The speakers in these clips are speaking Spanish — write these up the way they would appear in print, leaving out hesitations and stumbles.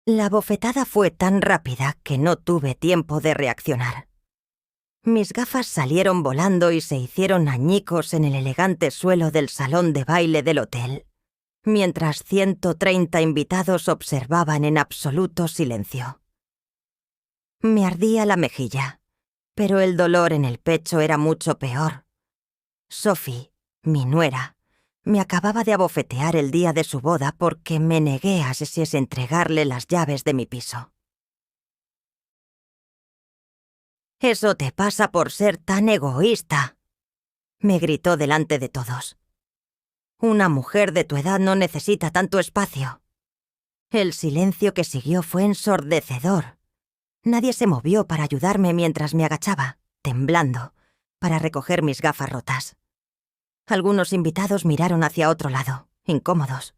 La bofetada fue tan rápida que no tuve tiempo de reaccionar. Mis gafas salieron volando y se hicieron añicos en el elegante suelo del salón de baile del hotel, mientras 130 invitados observaban en absoluto silencio. Me ardía la mejilla, pero el dolor en el pecho era mucho peor. Sophie, mi nuera, me acababa de abofetear el día de su boda porque me negué a entregarle las llaves de mi piso. «Eso te pasa por ser tan egoísta», me gritó delante de todos. «Una mujer de tu edad no necesita tanto espacio». El silencio que siguió fue ensordecedor. Nadie se movió para ayudarme mientras me agachaba, temblando, para recoger mis gafas rotas. Algunos invitados miraron hacia otro lado, incómodos.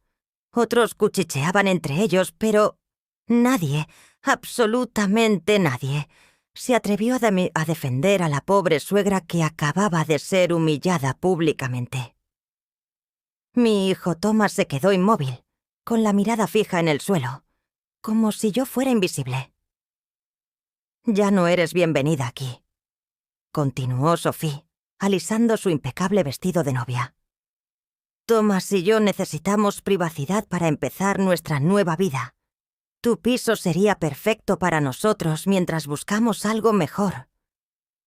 Otros cuchicheaban entre ellos, pero nadie, absolutamente nadie, se atrevió a defender a la pobre suegra que acababa de ser humillada públicamente. Mi hijo Thomas se quedó inmóvil, con la mirada fija en el suelo, como si yo fuera invisible. «Ya no eres bienvenida aquí», continuó Sophie, alisando su impecable vestido de novia. «Thomas y yo necesitamos privacidad para empezar nuestra nueva vida. Tu piso sería perfecto para nosotros mientras buscamos algo mejor».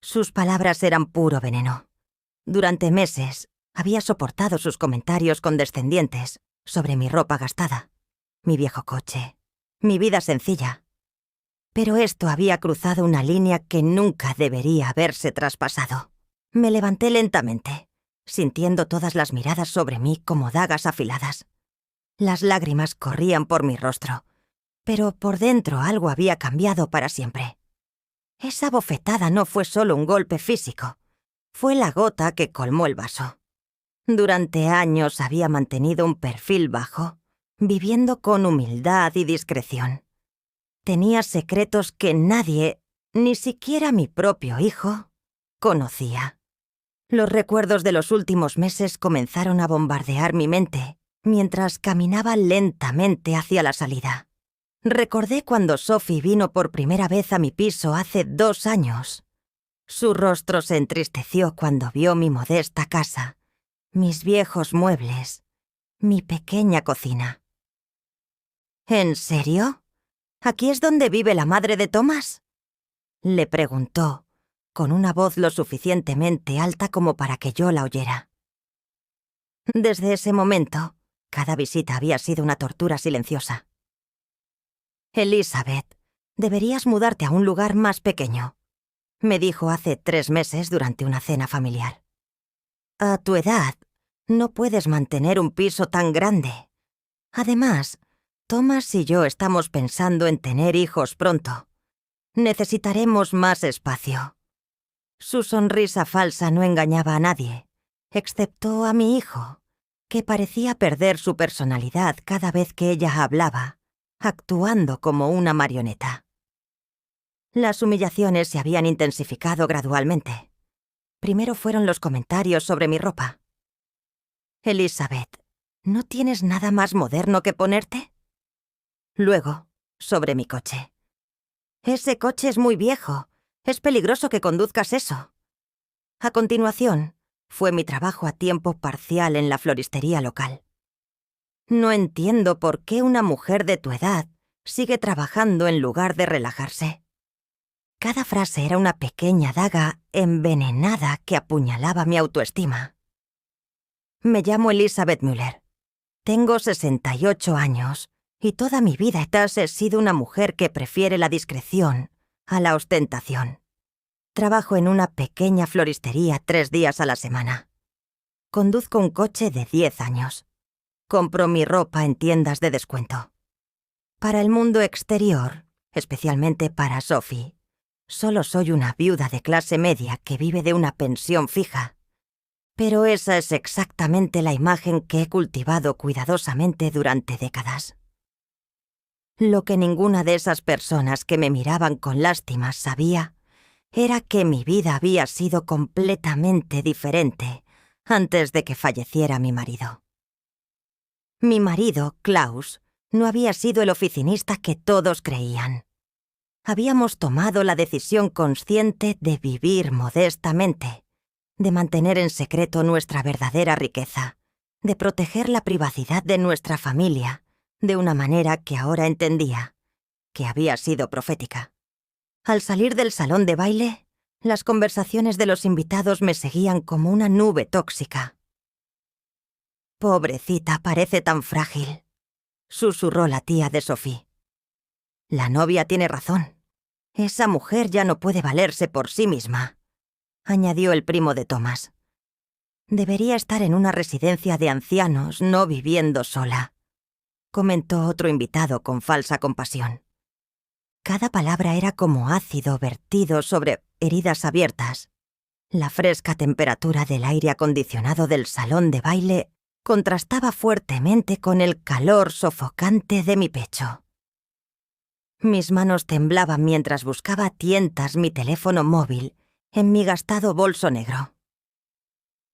Sus palabras eran puro veneno. Durante meses había soportado sus comentarios condescendientes sobre mi ropa gastada, mi viejo coche, mi vida sencilla. Pero esto había cruzado una línea que nunca debería haberse traspasado. Me levanté lentamente, sintiendo todas las miradas sobre mí como dagas afiladas. Las lágrimas corrían por mi rostro, pero por dentro algo había cambiado para siempre. Esa bofetada no fue solo un golpe físico, fue la gota que colmó el vaso. Durante años había mantenido un perfil bajo, viviendo con humildad y discreción. Tenía secretos que nadie, ni siquiera mi propio hijo, conocía. Los recuerdos de los últimos meses comenzaron a bombardear mi mente mientras caminaba lentamente hacia la salida. Recordé cuando Sophie vino por primera vez a mi piso hace 2 años. Su rostro se entristeció cuando vio mi modesta casa, mis viejos muebles, mi pequeña cocina. «¿En serio? ¿Aquí es donde vive la madre de Thomas?», le preguntó, con una voz lo suficientemente alta como para que yo la oyera. Desde ese momento, cada visita había sido una tortura silenciosa. «Elizabeth, deberías mudarte a un lugar más pequeño», me dijo hace 3 meses durante una cena familiar. «A tu edad, no puedes mantener un piso tan grande. Además, Thomas y yo estamos pensando en tener hijos pronto. Necesitaremos más espacio». Su sonrisa falsa no engañaba a nadie, excepto a mi hijo, que parecía perder su personalidad cada vez que ella hablaba, actuando como una marioneta. Las humillaciones se habían intensificado gradualmente. Primero fueron los comentarios sobre mi ropa. «Elizabeth, ¿no tienes nada más moderno que ponerte?». Luego, sobre mi coche. «Ese coche es muy viejo. Es peligroso que conduzcas eso». A continuación, fue mi trabajo a tiempo parcial en la floristería local. «No entiendo por qué una mujer de tu edad sigue trabajando en lugar de relajarse». Cada frase era una pequeña daga envenenada que apuñalaba mi autoestima. «Me llamo Elizabeth Müller. Tengo 68 años y toda mi vida he sido una mujer que prefiere la discreción a la ostentación. Trabajo en una pequeña floristería 3 días a la semana. Conduzco un coche de 10 años. Compro mi ropa en tiendas de descuento. Para el mundo exterior, especialmente para Sophie, solo soy una viuda de clase media que vive de una pensión fija. Pero esa es exactamente la imagen que he cultivado cuidadosamente durante décadas. Lo que ninguna de esas personas que me miraban con lástima sabía era que mi vida había sido completamente diferente antes de que falleciera mi marido. Mi marido, Klaus, No había sido el oficinista que todos creían. Habíamos tomado la decisión consciente de vivir modestamente, de mantener en secreto nuestra verdadera riqueza, de proteger la privacidad de nuestra familia, de una manera que ahora entendía, que había sido profética. Al salir del salón de baile, las conversaciones de los invitados me seguían como una nube tóxica. «Pobrecita, parece tan frágil», susurró la tía de Sophie. «La novia tiene razón. Esa mujer ya no puede valerse por sí misma», añadió el primo de Thomas. «Debería estar en una residencia de ancianos, no viviendo sola», comentó otro invitado con falsa compasión. Cada palabra era como ácido vertido sobre heridas abiertas. La fresca temperatura del aire acondicionado del salón de baile contrastaba fuertemente con el calor sofocante de mi pecho. Mis manos temblaban mientras buscaba a tientas mi teléfono móvil en mi gastado bolso negro.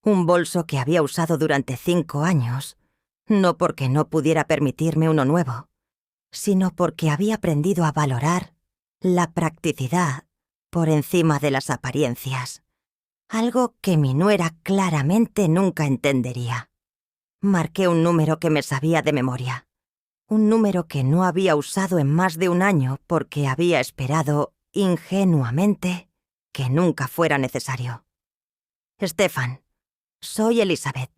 Un bolso que había usado durante 5 años, no porque no pudiera permitirme uno nuevo, sino porque había aprendido a valorar la practicidad por encima de las apariencias, algo que mi nuera claramente nunca entendería. Marqué un número que me sabía de memoria, un número que no había usado en más de un año porque había esperado, ingenuamente, que nunca fuera necesario. «Stefan, soy Elizabeth.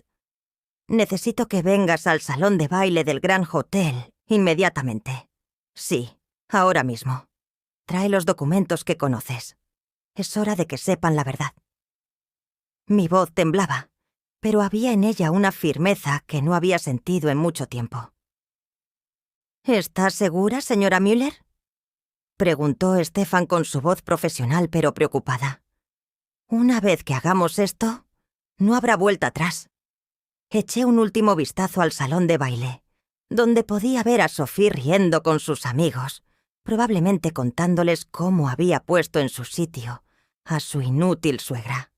Necesito que vengas al salón de baile del Gran Hotel inmediatamente. Sí, ahora mismo. Trae los documentos que conoces. Es hora de que sepan la verdad». Mi voz temblaba, pero había en ella una firmeza que no había sentido en mucho tiempo. «¿Está segura, señora Müller?», preguntó Stefan con su voz profesional pero preocupada. «Una vez que hagamos esto, no habrá vuelta atrás». Eché un último vistazo al salón de baile, donde podía ver a Sophie riendo con sus amigos, probablemente contándoles cómo había puesto en su sitio a su inútil suegra.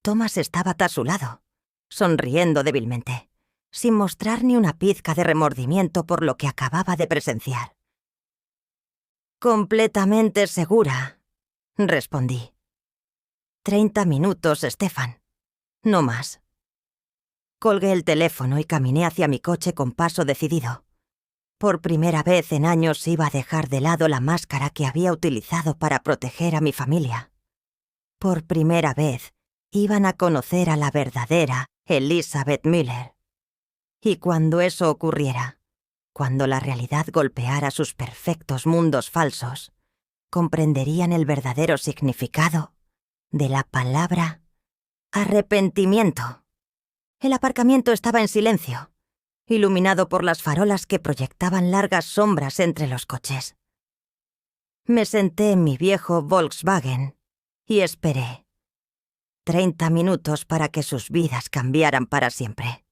Thomas estaba a su lado, sonriendo débilmente, sin mostrar ni una pizca de remordimiento por lo que acababa de presenciar. «Completamente segura», respondí. 30 minutos, Stefan. No más. Colgué el teléfono y caminé hacia mi coche con paso decidido. Por primera vez en años iba a dejar de lado la máscara que había utilizado para proteger a mi familia. Por primera vez iban a conocer a la verdadera Elizabeth Müller. Y cuando eso ocurriera, cuando la realidad golpeara sus perfectos mundos falsos, comprenderían el verdadero significado de la palabra arrepentimiento. El aparcamiento estaba en silencio, iluminado por las farolas que proyectaban largas sombras entre los coches. Me senté en mi viejo Volkswagen y esperé. 30 minutos para que sus vidas cambiaran para siempre.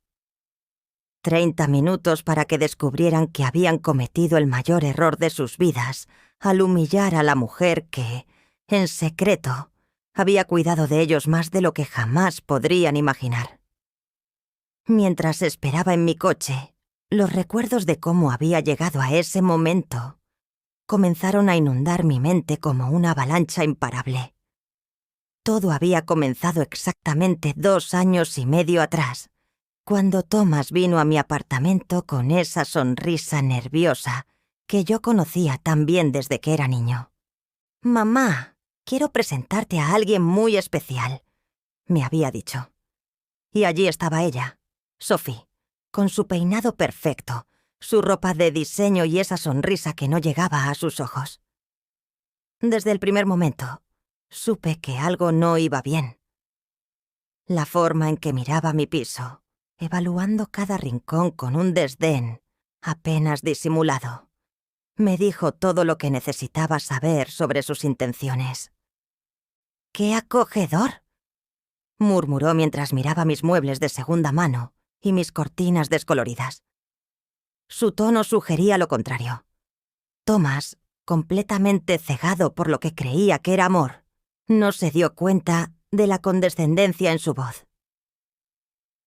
30 minutos para que descubrieran que habían cometido el mayor error de sus vidas al humillar a la mujer que, en secreto, había cuidado de ellos más de lo que jamás podrían imaginar. Mientras esperaba en mi coche, los recuerdos de cómo había llegado a ese momento comenzaron a inundar mi mente como una avalancha imparable. Todo había comenzado exactamente 2 años y medio atrás, cuando Thomas vino a mi apartamento con esa sonrisa nerviosa que yo conocía tan bien desde que era niño. «Mamá, quiero presentarte a alguien muy especial», me había dicho. Y allí estaba ella, Sophie, con su peinado perfecto, su ropa de diseño y esa sonrisa que no llegaba a sus ojos. Desde el primer momento, supe que algo no iba bien. La forma en que miraba mi piso, evaluando cada rincón con un desdén apenas disimulado, me dijo todo lo que necesitaba saber sobre sus intenciones. «¡Qué acogedor!», murmuró mientras miraba mis muebles de segunda mano y mis cortinas descoloridas. Su tono sugería lo contrario. Thomas, completamente cegado por lo que creía que era amor, no se dio cuenta de la condescendencia en su voz.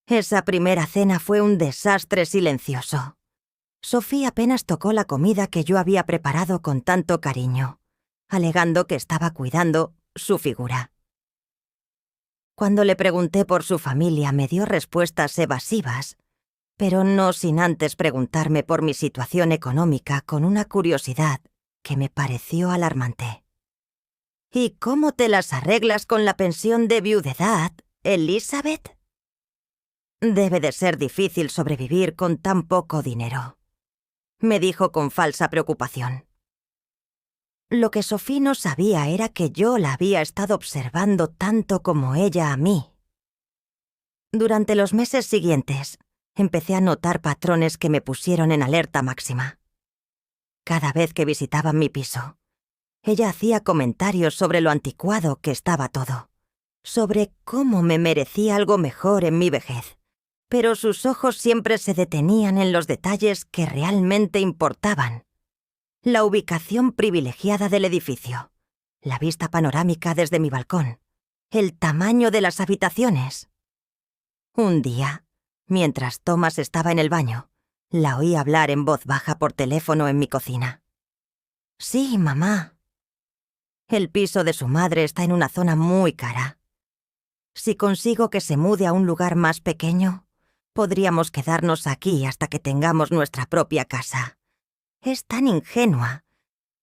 Esa primera cena fue un desastre silencioso. Sophie apenas tocó la comida que yo había preparado con tanto cariño, alegando que estaba cuidando su figura. Cuando le pregunté por su familia, me dio respuestas evasivas, pero no sin antes preguntarme por mi situación económica con una curiosidad que me pareció alarmante. «¿Y cómo te las arreglas con la pensión de viudedad, Elizabeth?» «Debe de ser difícil sobrevivir con tan poco dinero», me dijo con falsa preocupación. Lo que Sophie no sabía era que yo la había estado observando tanto como ella a mí. Durante los meses siguientes, empecé a notar patrones que me pusieron en alerta máxima. Cada vez que visitaba mi piso, ella hacía comentarios sobre lo anticuado que estaba todo, sobre cómo me merecía algo mejor en mi vejez, pero sus ojos siempre se detenían en los detalles que realmente importaban. La ubicación privilegiada del edificio, la vista panorámica desde mi balcón, el tamaño de las habitaciones. Un día, mientras Thomas estaba en el baño, la oí hablar en voz baja por teléfono en mi cocina. «Sí, mamá. El piso de su madre está en una zona muy cara. Si consigo que se mude a un lugar más pequeño, podríamos quedarnos aquí hasta que tengamos nuestra propia casa. Es tan ingenua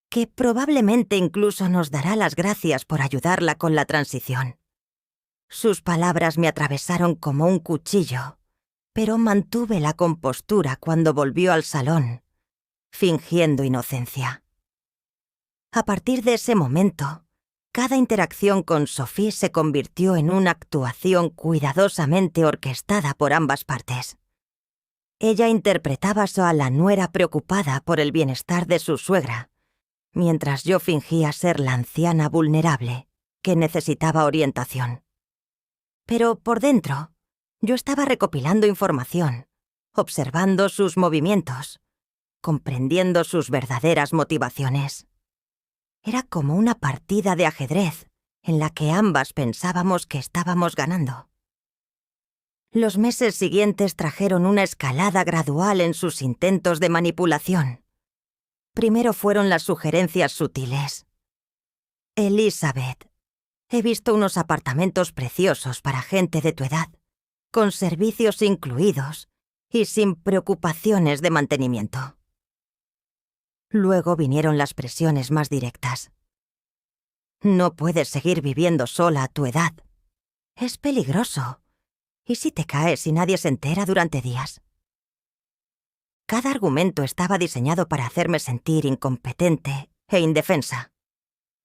que probablemente incluso nos dará las gracias por ayudarla con la transición». Sus palabras me atravesaron como un cuchillo, pero mantuve la compostura cuando volvió al salón, fingiendo inocencia. A partir de ese momento, cada interacción con Sophie se convirtió en una actuación cuidadosamente orquestada por ambas partes. Ella interpretaba a la nuera preocupada por el bienestar de su suegra, mientras yo fingía ser la anciana vulnerable que necesitaba orientación. Pero por dentro, yo estaba recopilando información, observando sus movimientos, comprendiendo sus verdaderas motivaciones. Era como una partida de ajedrez en la que ambas pensábamos que estábamos ganando. Los meses siguientes trajeron una escalada gradual en sus intentos de manipulación. Primero fueron las sugerencias sutiles. «Elizabeth, he visto unos apartamentos preciosos para gente de tu edad, con servicios incluidos y sin preocupaciones de mantenimiento». Luego vinieron las presiones más directas. «No puedes seguir viviendo sola a tu edad. Es peligroso. ¿Y si te caes y nadie se entera durante días?» Cada argumento estaba diseñado para hacerme sentir incompetente e indefensa.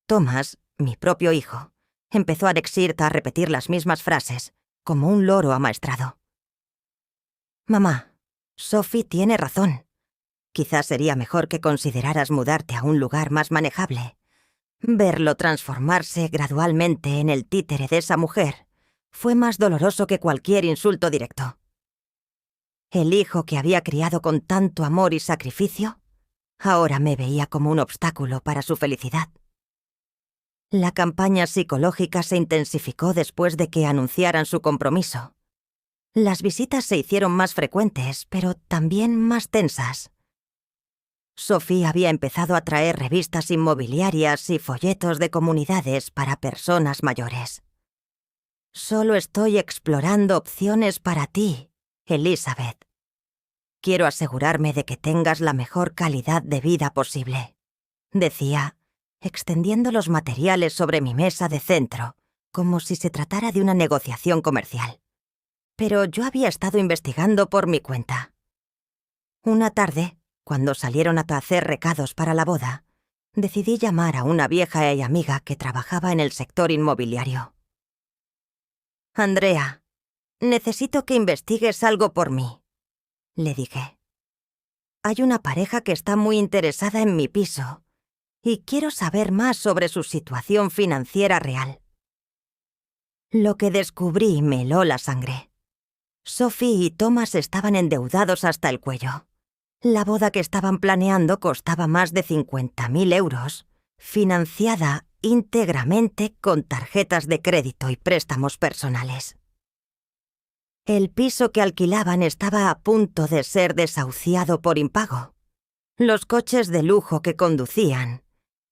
Thomas, mi propio hijo, empezó a repetir las mismas frases, como un loro amaestrado. «Mamá, Sophie tiene razón. Quizás sería mejor que consideraras mudarte a un lugar más manejable. Verlo transformarse gradualmente en el títere de esa mujer fue más doloroso que cualquier insulto directo. El hijo que había criado con tanto amor y sacrificio, ahora me veía como un obstáculo para su felicidad». La campaña psicológica se intensificó después de que anunciaran su compromiso. Las visitas se hicieron más frecuentes, pero también más tensas. Sophie había empezado a traer revistas inmobiliarias y folletos de comunidades para personas mayores. «Solo estoy explorando opciones para ti, Elizabeth. Quiero asegurarme de que tengas la mejor calidad de vida posible», decía, extendiendo los materiales sobre mi mesa de centro, como si se tratara de una negociación comercial. Pero yo había estado investigando por mi cuenta. Una tarde, cuando salieron a hacer recados para la boda, decidí llamar a una vieja y amiga que trabajaba en el sector inmobiliario. «Andrea, necesito que investigues algo por mí», le dije. «Hay una pareja que está muy interesada en mi piso y quiero saber más sobre su situación financiera real». Lo que descubrí me heló la sangre. Sophie y Thomas estaban endeudados hasta el cuello. La boda que estaban planeando costaba más de 50.000 euros, financiada íntegramente con tarjetas de crédito y préstamos personales. El piso que alquilaban estaba a punto de ser desahuciado por impago. Los coches de lujo que conducían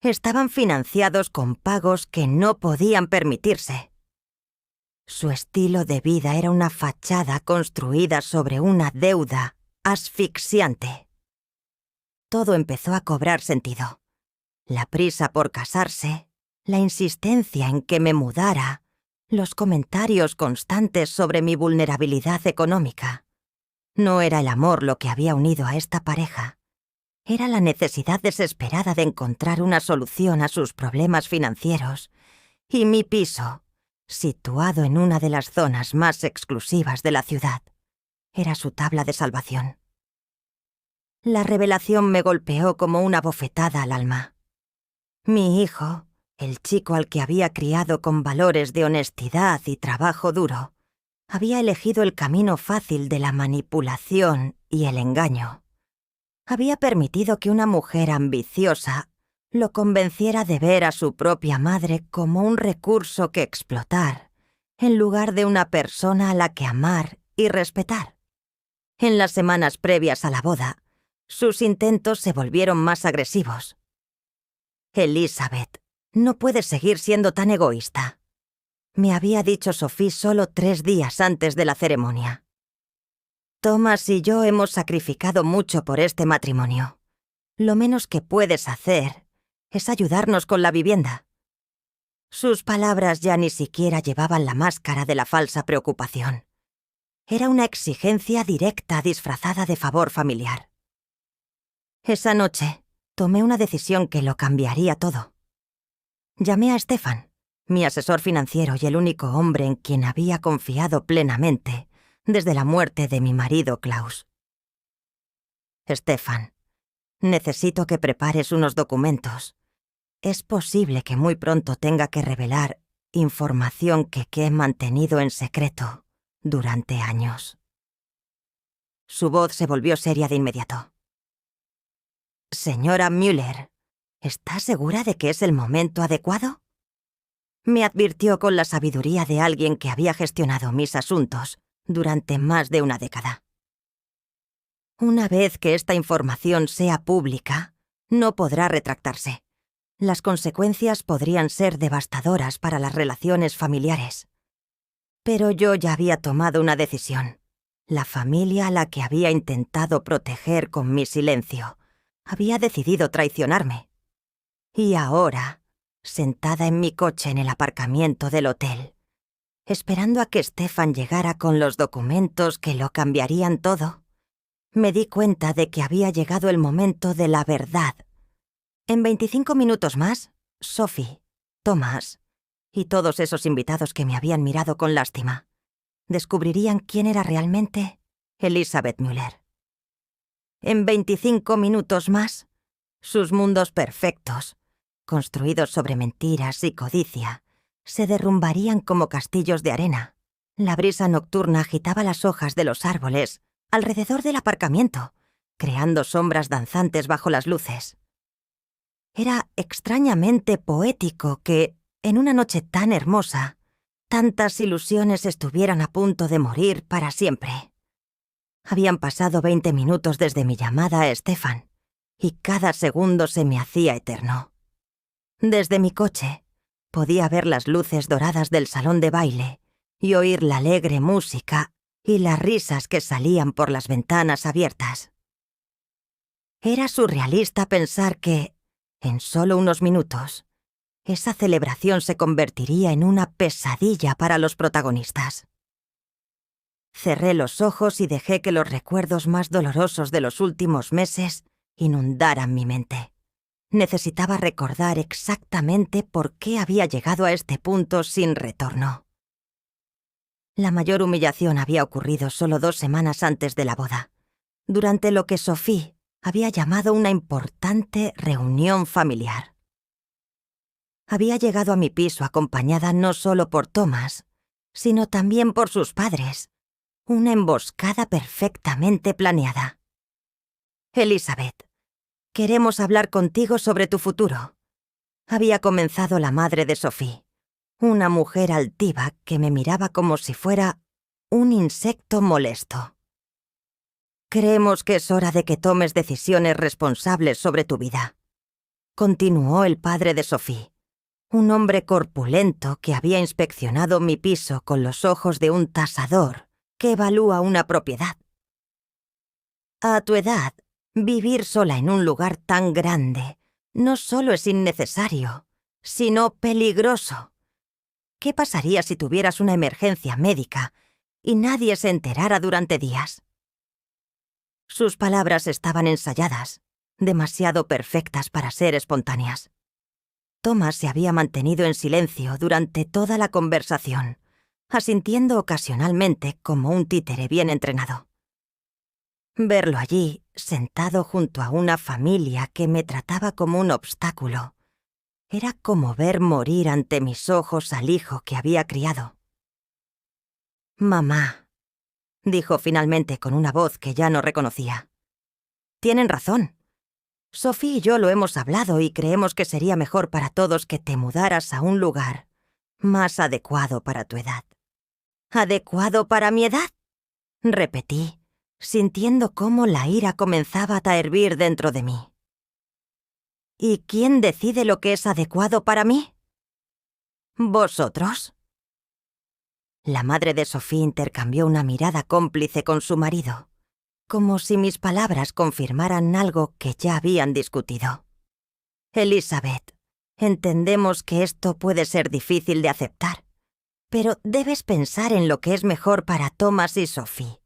estaban financiados con pagos que no podían permitirse. Su estilo de vida era una fachada construida sobre una deuda asfixiante. Todo empezó a cobrar sentido. La prisa por casarse, la insistencia en que me mudara, los comentarios constantes sobre mi vulnerabilidad económica. No era el amor lo que había unido a esta pareja. Era la necesidad desesperada de encontrar una solución a sus problemas financieros y mi piso, situado en una de las zonas más exclusivas de la ciudad, era su tabla de salvación. La revelación me golpeó como una bofetada al alma. Mi hijo, el chico al que había criado con valores de honestidad y trabajo duro, había elegido el camino fácil de la manipulación y el engaño. Había permitido que una mujer ambiciosa lo convenciera de ver a su propia madre como un recurso que explotar, en lugar de una persona a la que amar y respetar. En las semanas previas a la boda, sus intentos se volvieron más agresivos. Elizabeth, no puedes seguir siendo tan egoísta, me había dicho Sophie solo 3 días antes de la ceremonia. Thomas y yo hemos sacrificado mucho por este matrimonio. Lo menos que puedes hacer es ayudarnos con la vivienda. Sus palabras ya ni siquiera llevaban la máscara de la falsa preocupación. Era una exigencia directa disfrazada de favor familiar. Esa noche tomé una decisión que lo cambiaría todo. Llamé a Stefan, mi asesor financiero y el único hombre en quien había confiado plenamente desde la muerte de mi marido Klaus. Stefan, necesito que prepares unos documentos. Es posible que muy pronto tenga que revelar información que he mantenido en secreto durante años. Su voz se volvió seria de inmediato. Señora Müller, ¿está segura de que es el momento adecuado? Me advirtió con la sabiduría de alguien que había gestionado mis asuntos durante más de una década. Una vez que esta información sea pública, no podrá retractarse. Las consecuencias podrían ser devastadoras para las relaciones familiares. Pero yo ya había tomado una decisión. La familia a la que había intentado proteger con mi silencio había decidido traicionarme. Y ahora, sentada en mi coche en el aparcamiento del hotel, esperando a que Stefan llegara con los documentos que lo cambiarían todo, me di cuenta de que había llegado el momento de la verdad. En 25 minutos más, Sophie, Thomas y todos esos invitados que me habían mirado con lástima descubrirían quién era realmente Elizabeth Müller. En 25 minutos más, sus mundos perfectos, construidos sobre mentiras y codicia, se derrumbarían como castillos de arena. La brisa nocturna agitaba las hojas de los árboles alrededor del aparcamiento, creando sombras danzantes bajo las luces. Era extrañamente poético que, en una noche tan hermosa, tantas ilusiones estuvieran a punto de morir para siempre. Habían pasado 20 minutos desde mi llamada a Stefan, y cada segundo se me hacía eterno. Desde mi coche, podía ver las luces doradas del salón de baile y oír la alegre música y las risas que salían por las ventanas abiertas. Era surrealista pensar que, en solo unos minutos, esa celebración se convertiría en una pesadilla para los protagonistas. Cerré los ojos y dejé que los recuerdos más dolorosos de los últimos meses inundaran mi mente. Necesitaba recordar exactamente por qué había llegado a este punto sin retorno. La mayor humillación había ocurrido solo 2 semanas antes de la boda, durante lo que Sophie había llamado una importante reunión familiar. Había llegado a mi piso acompañada no solo por Thomas, sino también por sus padres, una emboscada perfectamente planeada. Elizabeth, queremos hablar contigo sobre tu futuro. Había comenzado la madre de Sophie, una mujer altiva que me miraba como si fuera un insecto molesto. Creemos que es hora de que tomes decisiones responsables sobre tu vida, continuó el padre de Sophie, un hombre corpulento que había inspeccionado mi piso con los ojos de un tasador que evalúa una propiedad. A tu edad, vivir sola en un lugar tan grande no solo es innecesario, sino peligroso. ¿Qué pasaría si tuvieras una emergencia médica y nadie se enterara durante días? Sus palabras estaban ensayadas, demasiado perfectas para ser espontáneas. Thomas se había mantenido en silencio durante toda la conversación, asintiendo ocasionalmente como un títere bien entrenado. Verlo allí, sentado junto a una familia que me trataba como un obstáculo, era como ver morir ante mis ojos al hijo que había criado. «Mamá», dijo finalmente con una voz que ya no reconocía. «Tienen razón. Sophie y yo lo hemos hablado y creemos que sería mejor para todos que te mudaras a un lugar más adecuado para tu edad». «¿Adecuado para mi edad?», repetí, sintiendo cómo la ira comenzaba a hervir dentro de mí. «¿Y quién decide lo que es adecuado para mí?». «¿Vosotros?». La madre de Sophie intercambió una mirada cómplice con su marido, como si mis palabras confirmaran algo que ya habían discutido. «Elizabeth, entendemos que esto puede ser difícil de aceptar, pero debes pensar en lo que es mejor para Thomas y Sophie».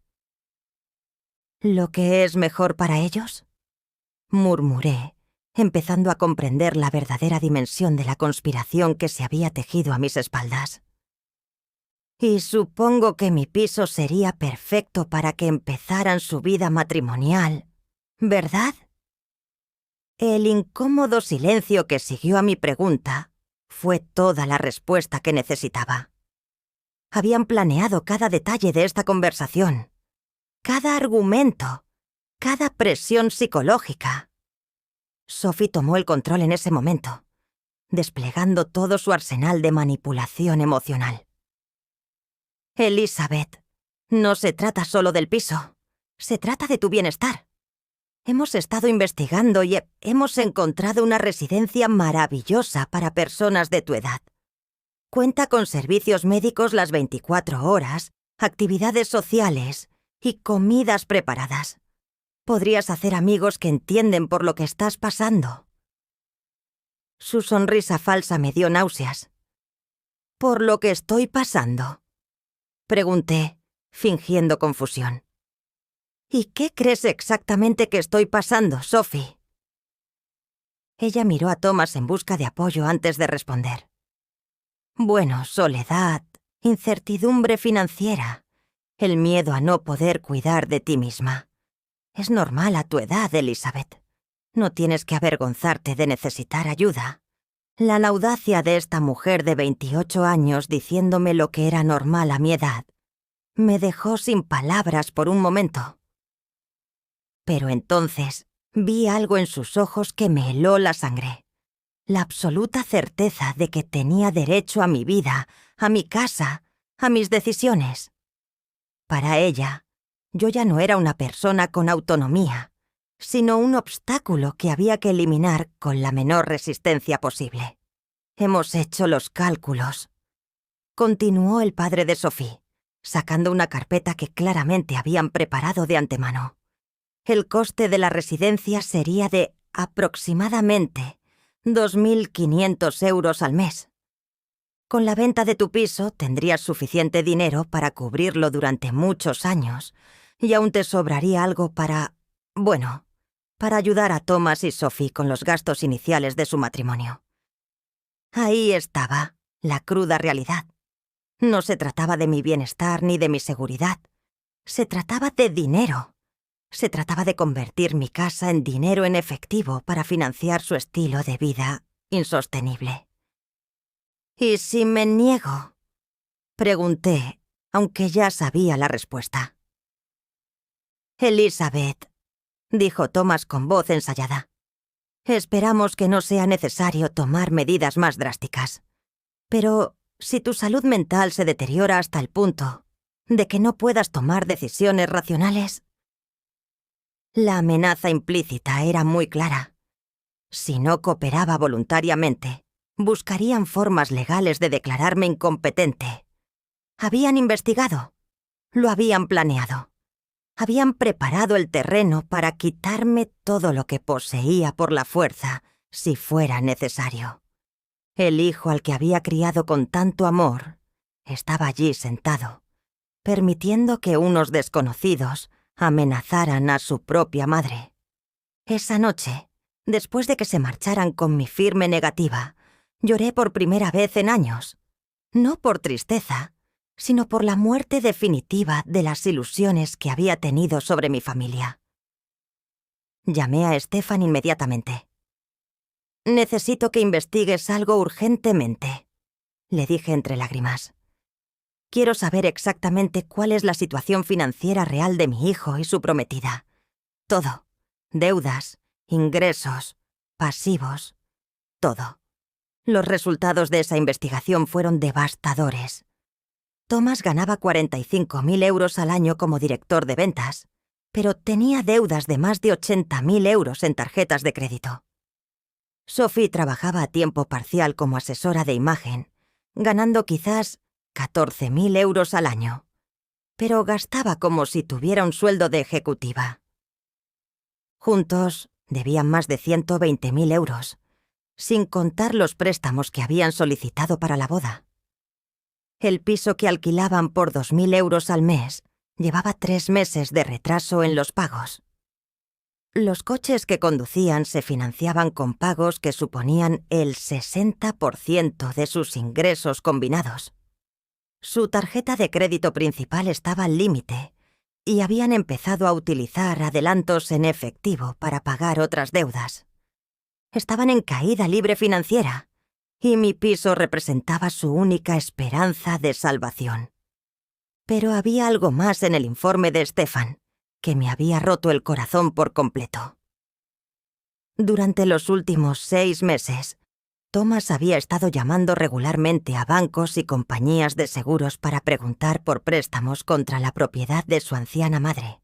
«¿Lo que es mejor para ellos?», murmuré, empezando a comprender la verdadera dimensión de la conspiración que se había tejido a mis espaldas. «Y supongo que mi piso sería perfecto para que empezaran su vida matrimonial, ¿verdad?». El incómodo silencio que siguió a mi pregunta fue toda la respuesta que necesitaba. Habían planeado cada detalle de esta conversación, cada argumento, cada presión psicológica. Sophie tomó el control en ese momento, desplegando todo su arsenal de manipulación emocional. «Elizabeth, no se trata solo del piso, se trata de tu bienestar. Hemos estado investigando y hemos encontrado una residencia maravillosa para personas de tu edad. Cuenta con servicios médicos las 24 horas, actividades sociales y comidas preparadas. Podrías hacer amigos que entienden por lo que estás pasando». Su sonrisa falsa me dio náuseas. «¿Por lo que estoy pasando?», pregunté, fingiendo confusión. «¿Y qué crees exactamente que estoy pasando, Sophie?». Ella miró a Thomas en busca de apoyo antes de responder. «Bueno, soledad, incertidumbre financiera, el miedo a no poder cuidar de ti misma. Es normal a tu edad, Elizabeth. No tienes que avergonzarte de necesitar ayuda». La audacia de esta mujer de 28 años diciéndome lo que era normal a mi edad me dejó sin palabras por un momento. Pero entonces vi algo en sus ojos que me heló la sangre. La absoluta certeza de que tenía derecho a mi vida, a mi casa, a mis decisiones. Para ella, yo ya no era una persona con autonomía, sino un obstáculo que había que eliminar con la menor resistencia posible. «Hemos hecho los cálculos», continuó el padre de Sophie, sacando una carpeta que claramente habían preparado de antemano. «El coste de la residencia sería de aproximadamente 2.500 euros al mes. Con la venta de tu piso tendrías suficiente dinero para cubrirlo durante muchos años y aún te sobraría algo para ayudar a Thomas y Sophie con los gastos iniciales de su matrimonio». Ahí estaba, la cruda realidad. No se trataba de mi bienestar ni de mi seguridad. Se trataba de dinero. Se trataba de convertir mi casa en dinero en efectivo para financiar su estilo de vida insostenible. «¿Y si me niego?», pregunté, aunque ya sabía la respuesta. «Elizabeth», dijo Thomas con voz ensayada, «esperamos que no sea necesario tomar medidas más drásticas. Pero si tu salud mental se deteriora hasta el punto ¿De que no puedas tomar decisiones racionales? La amenaza implícita era muy clara. Si no cooperaba voluntariamente, buscarían formas legales de declararme incompetente. Habían investigado, lo habían planeado. Habían preparado el terreno para quitarme todo lo que poseía por la fuerza, si fuera necesario. El hijo al que había criado con tanto amor estaba allí sentado, permitiendo que unos desconocidos amenazaran a su propia madre. Esa noche, después de que se marcharan con mi firme negativa, lloré por primera vez en años. No por tristeza, sino por la muerte definitiva de las ilusiones que había tenido sobre mi familia. Llamé a Stefan inmediatamente. «Necesito que investigues algo urgentemente», le dije entre lágrimas. «Quiero saber exactamente cuál es la situación financiera real de mi hijo y su prometida. Todo. Deudas, ingresos, pasivos, todo». Los resultados de esa investigación fueron devastadores. Thomas ganaba 45.000 euros al año como director de ventas, pero tenía deudas de más de 80.000 euros en tarjetas de crédito. Sophie trabajaba a tiempo parcial como asesora de imagen, ganando quizás 14.000 euros al año, pero gastaba como si tuviera un sueldo de ejecutiva. Juntos debían más de 120.000 euros, sin contar los préstamos que habían solicitado para la boda. El piso que alquilaban por 2.000 euros al mes llevaba 3 meses de retraso en los pagos. Los coches que conducían se financiaban con pagos que suponían el 60% de sus ingresos combinados. Su tarjeta de crédito principal estaba al límite y habían empezado a utilizar adelantos en efectivo para pagar otras deudas. Estaban en caída libre financiera, y mi piso representaba su única esperanza de salvación. Pero había algo más en el informe de Stefan, que me había roto el corazón por completo. Durante los últimos 6 meses, Thomas había estado llamando regularmente a bancos y compañías de seguros para preguntar por préstamos contra la propiedad de su anciana madre.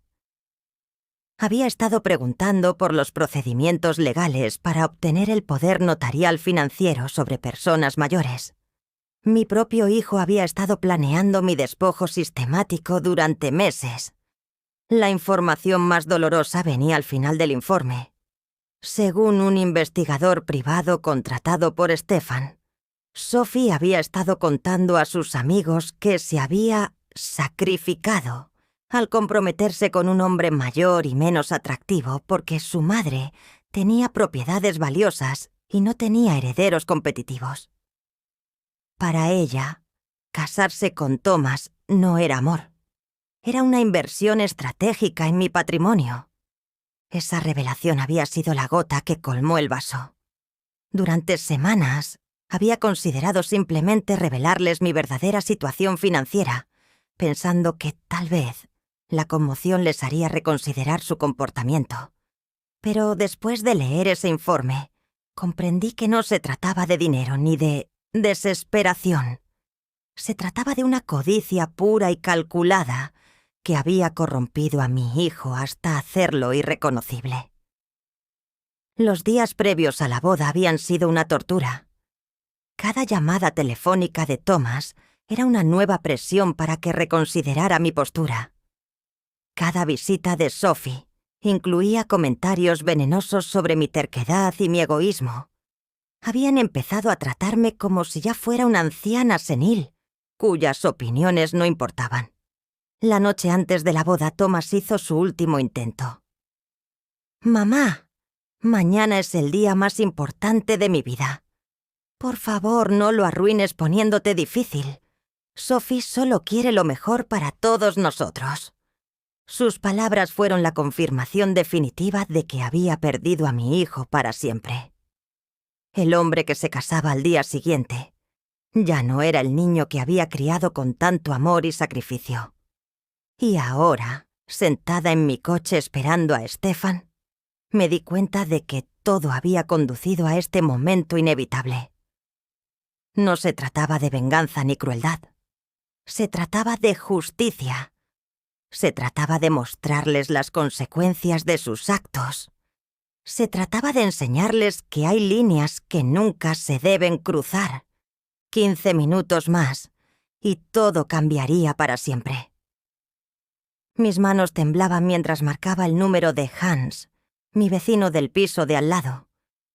Había estado preguntando por los procedimientos legales para obtener el poder notarial financiero sobre personas mayores. Mi propio hijo había estado planeando mi despojo sistemático durante meses. La información más dolorosa venía al final del informe. Según un investigador privado contratado por Stefan, Sophie había estado contando a sus amigos que se había sacrificado al comprometerse con un hombre mayor y menos atractivo porque su madre tenía propiedades valiosas y no tenía herederos competitivos. Para ella, casarse con Thomas no era amor. Era una inversión estratégica en mi patrimonio. Esa revelación había sido la gota que colmó el vaso. Durante semanas había considerado simplemente revelarles mi verdadera situación financiera, pensando que tal vez la conmoción les haría reconsiderar su comportamiento. Pero después de leer ese informe, comprendí que no se trataba de dinero ni de desesperación. Se trataba de una codicia pura y calculada que había corrompido a mi hijo hasta hacerlo irreconocible. Los días previos a la boda habían sido una tortura. Cada llamada telefónica de Thomas era una nueva presión para que reconsiderara mi postura. Cada visita de Sophie incluía comentarios venenosos sobre mi terquedad y mi egoísmo. Habían empezado a tratarme como si ya fuera una anciana senil, cuyas opiniones no importaban. La noche antes de la boda, Thomas hizo su último intento. «Mamá, mañana es el día más importante de mi vida. Por favor, no lo arruines poniéndote difícil. Sophie solo quiere lo mejor para todos nosotros». Sus palabras fueron la confirmación definitiva de que había perdido a mi hijo para siempre. El hombre que se casaba al día siguiente ya no era el niño que había criado con tanto amor y sacrificio. Y ahora, sentada en mi coche esperando a Stefan, me di cuenta de que todo había conducido a este momento inevitable. No se trataba de venganza ni crueldad. Se trataba de justicia. Se trataba de mostrarles las consecuencias de sus actos. Se trataba de enseñarles que hay líneas que nunca se deben cruzar. 15 minutos más, y todo cambiaría para siempre. Mis manos temblaban mientras marcaba el número de Hans, mi vecino del piso de al lado,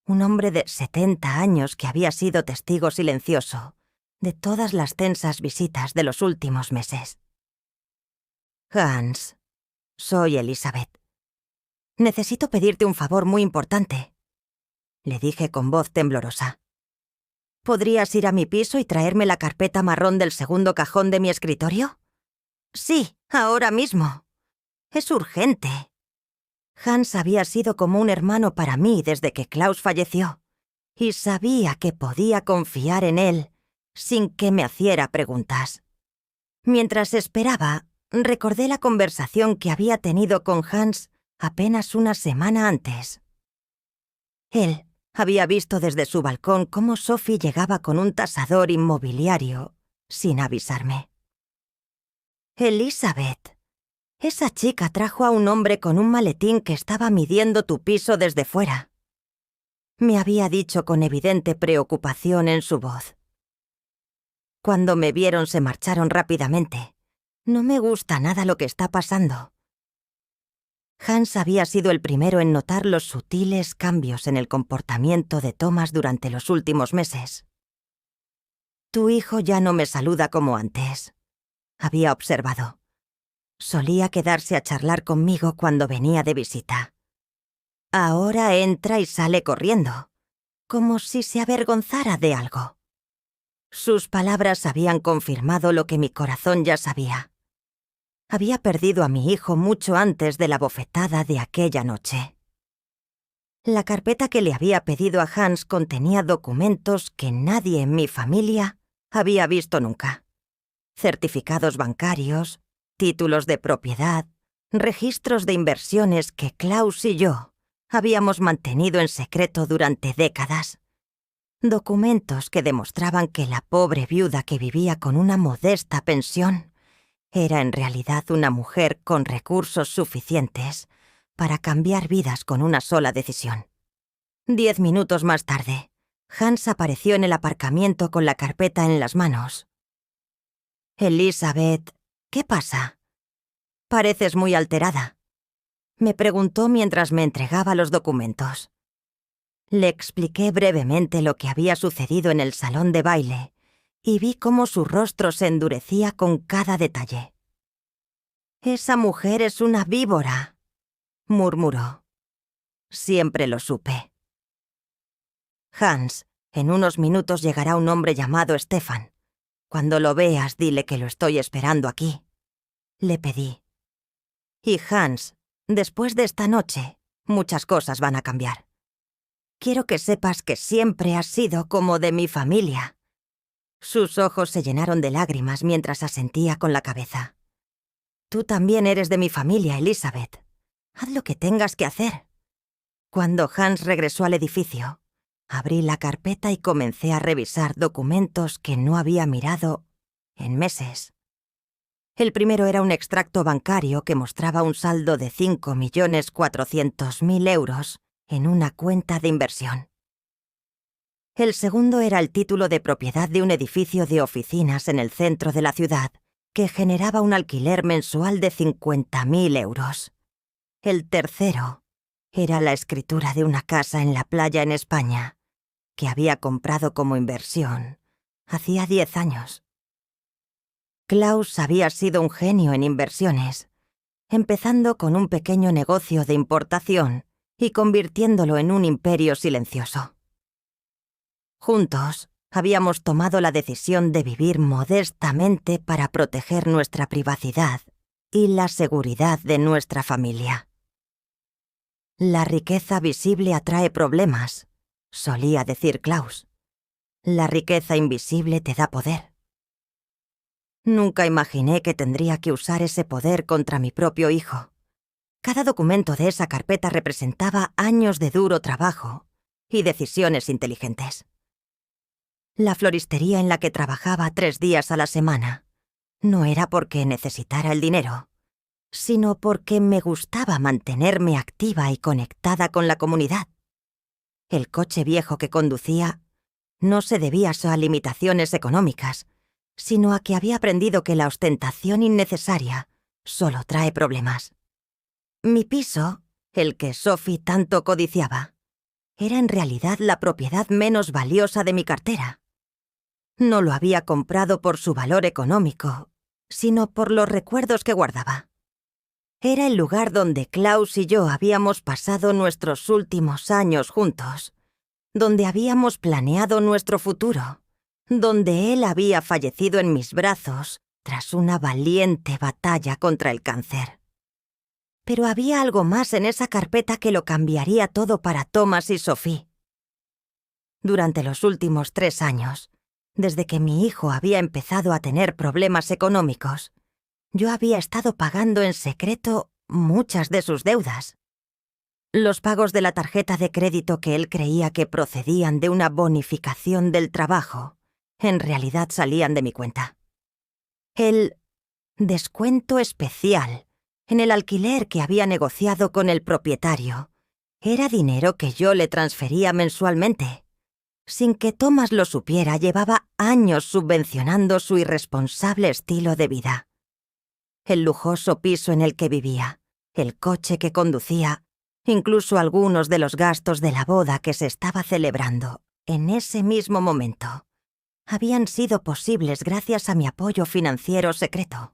un hombre de 70 años que había sido testigo silencioso de todas las tensas visitas de los últimos meses. Hans, soy Elizabeth. Necesito pedirte un favor muy importante, le dije con voz temblorosa. ¿Podrías ir a mi piso y traerme la carpeta marrón del segundo cajón de mi escritorio? Sí, ahora mismo. Es urgente. Hans había sido como un hermano para mí desde que Klaus falleció, y sabía que podía confiar en él sin que me hiciera preguntas. Mientras esperaba, recordé la conversación que había tenido con Hans apenas una semana antes. Él había visto desde su balcón cómo Sophie llegaba con un tasador inmobiliario sin avisarme. Elizabeth, esa chica trajo a un hombre con un maletín que estaba midiendo tu piso desde fuera. Me había dicho con evidente preocupación en su voz. Cuando me vieron se marcharon rápidamente. No me gusta nada lo que está pasando. Hans había sido el primero en notar los sutiles cambios en el comportamiento de Thomas durante los últimos meses. Tu hijo ya no me saluda como antes, había observado. Solía quedarse a charlar conmigo cuando venía de visita. Ahora entra y sale corriendo, como si se avergonzara de algo. Sus palabras habían confirmado lo que mi corazón ya sabía. Había perdido a mi hijo mucho antes de la bofetada de aquella noche. La carpeta que le había pedido a Hans contenía documentos que nadie en mi familia había visto nunca. Certificados bancarios, títulos de propiedad, registros de inversiones que Klaus y yo habíamos mantenido en secreto durante décadas. Documentos que demostraban que la pobre viuda que vivía con una modesta pensión era en realidad una mujer con recursos suficientes para cambiar vidas con una sola decisión. 10 minutos más tarde, Hans apareció en el aparcamiento con la carpeta en las manos. Elizabeth, ¿qué pasa? Pareces muy alterada, me preguntó mientras me entregaba los documentos. Le expliqué brevemente lo que había sucedido en el salón de baile y vi cómo su rostro se endurecía con cada detalle. «Esa mujer es una víbora», murmuró. Siempre lo supe. Hans, en unos minutos llegará un hombre llamado Stefan. Cuando lo veas, dile que lo estoy esperando aquí, le pedí. Y Hans, después de esta noche, muchas cosas van a cambiar. Quiero que sepas que siempre has sido como de mi familia. Sus ojos se llenaron de lágrimas mientras asentía con la cabeza. Tú también eres de mi familia, Elizabeth. Haz lo que tengas que hacer. Cuando Hans regresó al edificio, abrí la carpeta y comencé a revisar documentos que no había mirado en meses. El primero era un extracto bancario que mostraba un saldo de 5.400.000 euros en una cuenta de inversión. El segundo era el título de propiedad de un edificio de oficinas en el centro de la ciudad que generaba un alquiler mensual de 50.000 euros. El tercero era la escritura de una casa en la playa en España que había comprado como inversión hacía 10 años. Klaus había sido un genio en inversiones, empezando con un pequeño negocio de importación y convirtiéndolo en un imperio silencioso. Juntos, habíamos tomado la decisión de vivir modestamente para proteger nuestra privacidad y la seguridad de nuestra familia. La riqueza visible atrae problemas, solía decir Klaus. La riqueza invisible te da poder. Nunca imaginé que tendría que usar ese poder contra mi propio hijo. Cada documento de esa carpeta representaba años de duro trabajo y decisiones inteligentes. La floristería en la que trabajaba 3 días a la semana No era porque necesitara el dinero, sino porque me gustaba mantenerme activa y conectada con la comunidad. El coche viejo que conducía no se debía a limitaciones económicas, sino a que había aprendido que la ostentación innecesaria solo trae problemas. Mi piso, el que Sophie tanto codiciaba, era en realidad la propiedad menos valiosa de mi cartera. No lo había comprado por su valor económico, sino por los recuerdos que guardaba. Era el lugar donde Klaus y yo habíamos pasado nuestros últimos años juntos, donde habíamos planeado nuestro futuro, donde él había fallecido en mis brazos tras una valiente batalla contra el cáncer. Pero había algo más en esa carpeta que lo cambiaría todo para Thomas y Sophie. Durante los últimos 3 años, desde que mi hijo había empezado a tener problemas económicos, yo había estado pagando en secreto muchas de sus deudas. Los pagos de la tarjeta de crédito que él creía que procedían de una bonificación del trabajo, en realidad salían de mi cuenta. El descuento especial en el alquiler que había negociado con el propietario era dinero que yo le transfería mensualmente. Sin que Thomas lo supiera, llevaba años subvencionando su irresponsable estilo de vida. El lujoso piso en el que vivía, el coche que conducía, incluso algunos de los gastos de la boda que se estaba celebrando en ese mismo momento, habían sido posibles gracias a mi apoyo financiero secreto.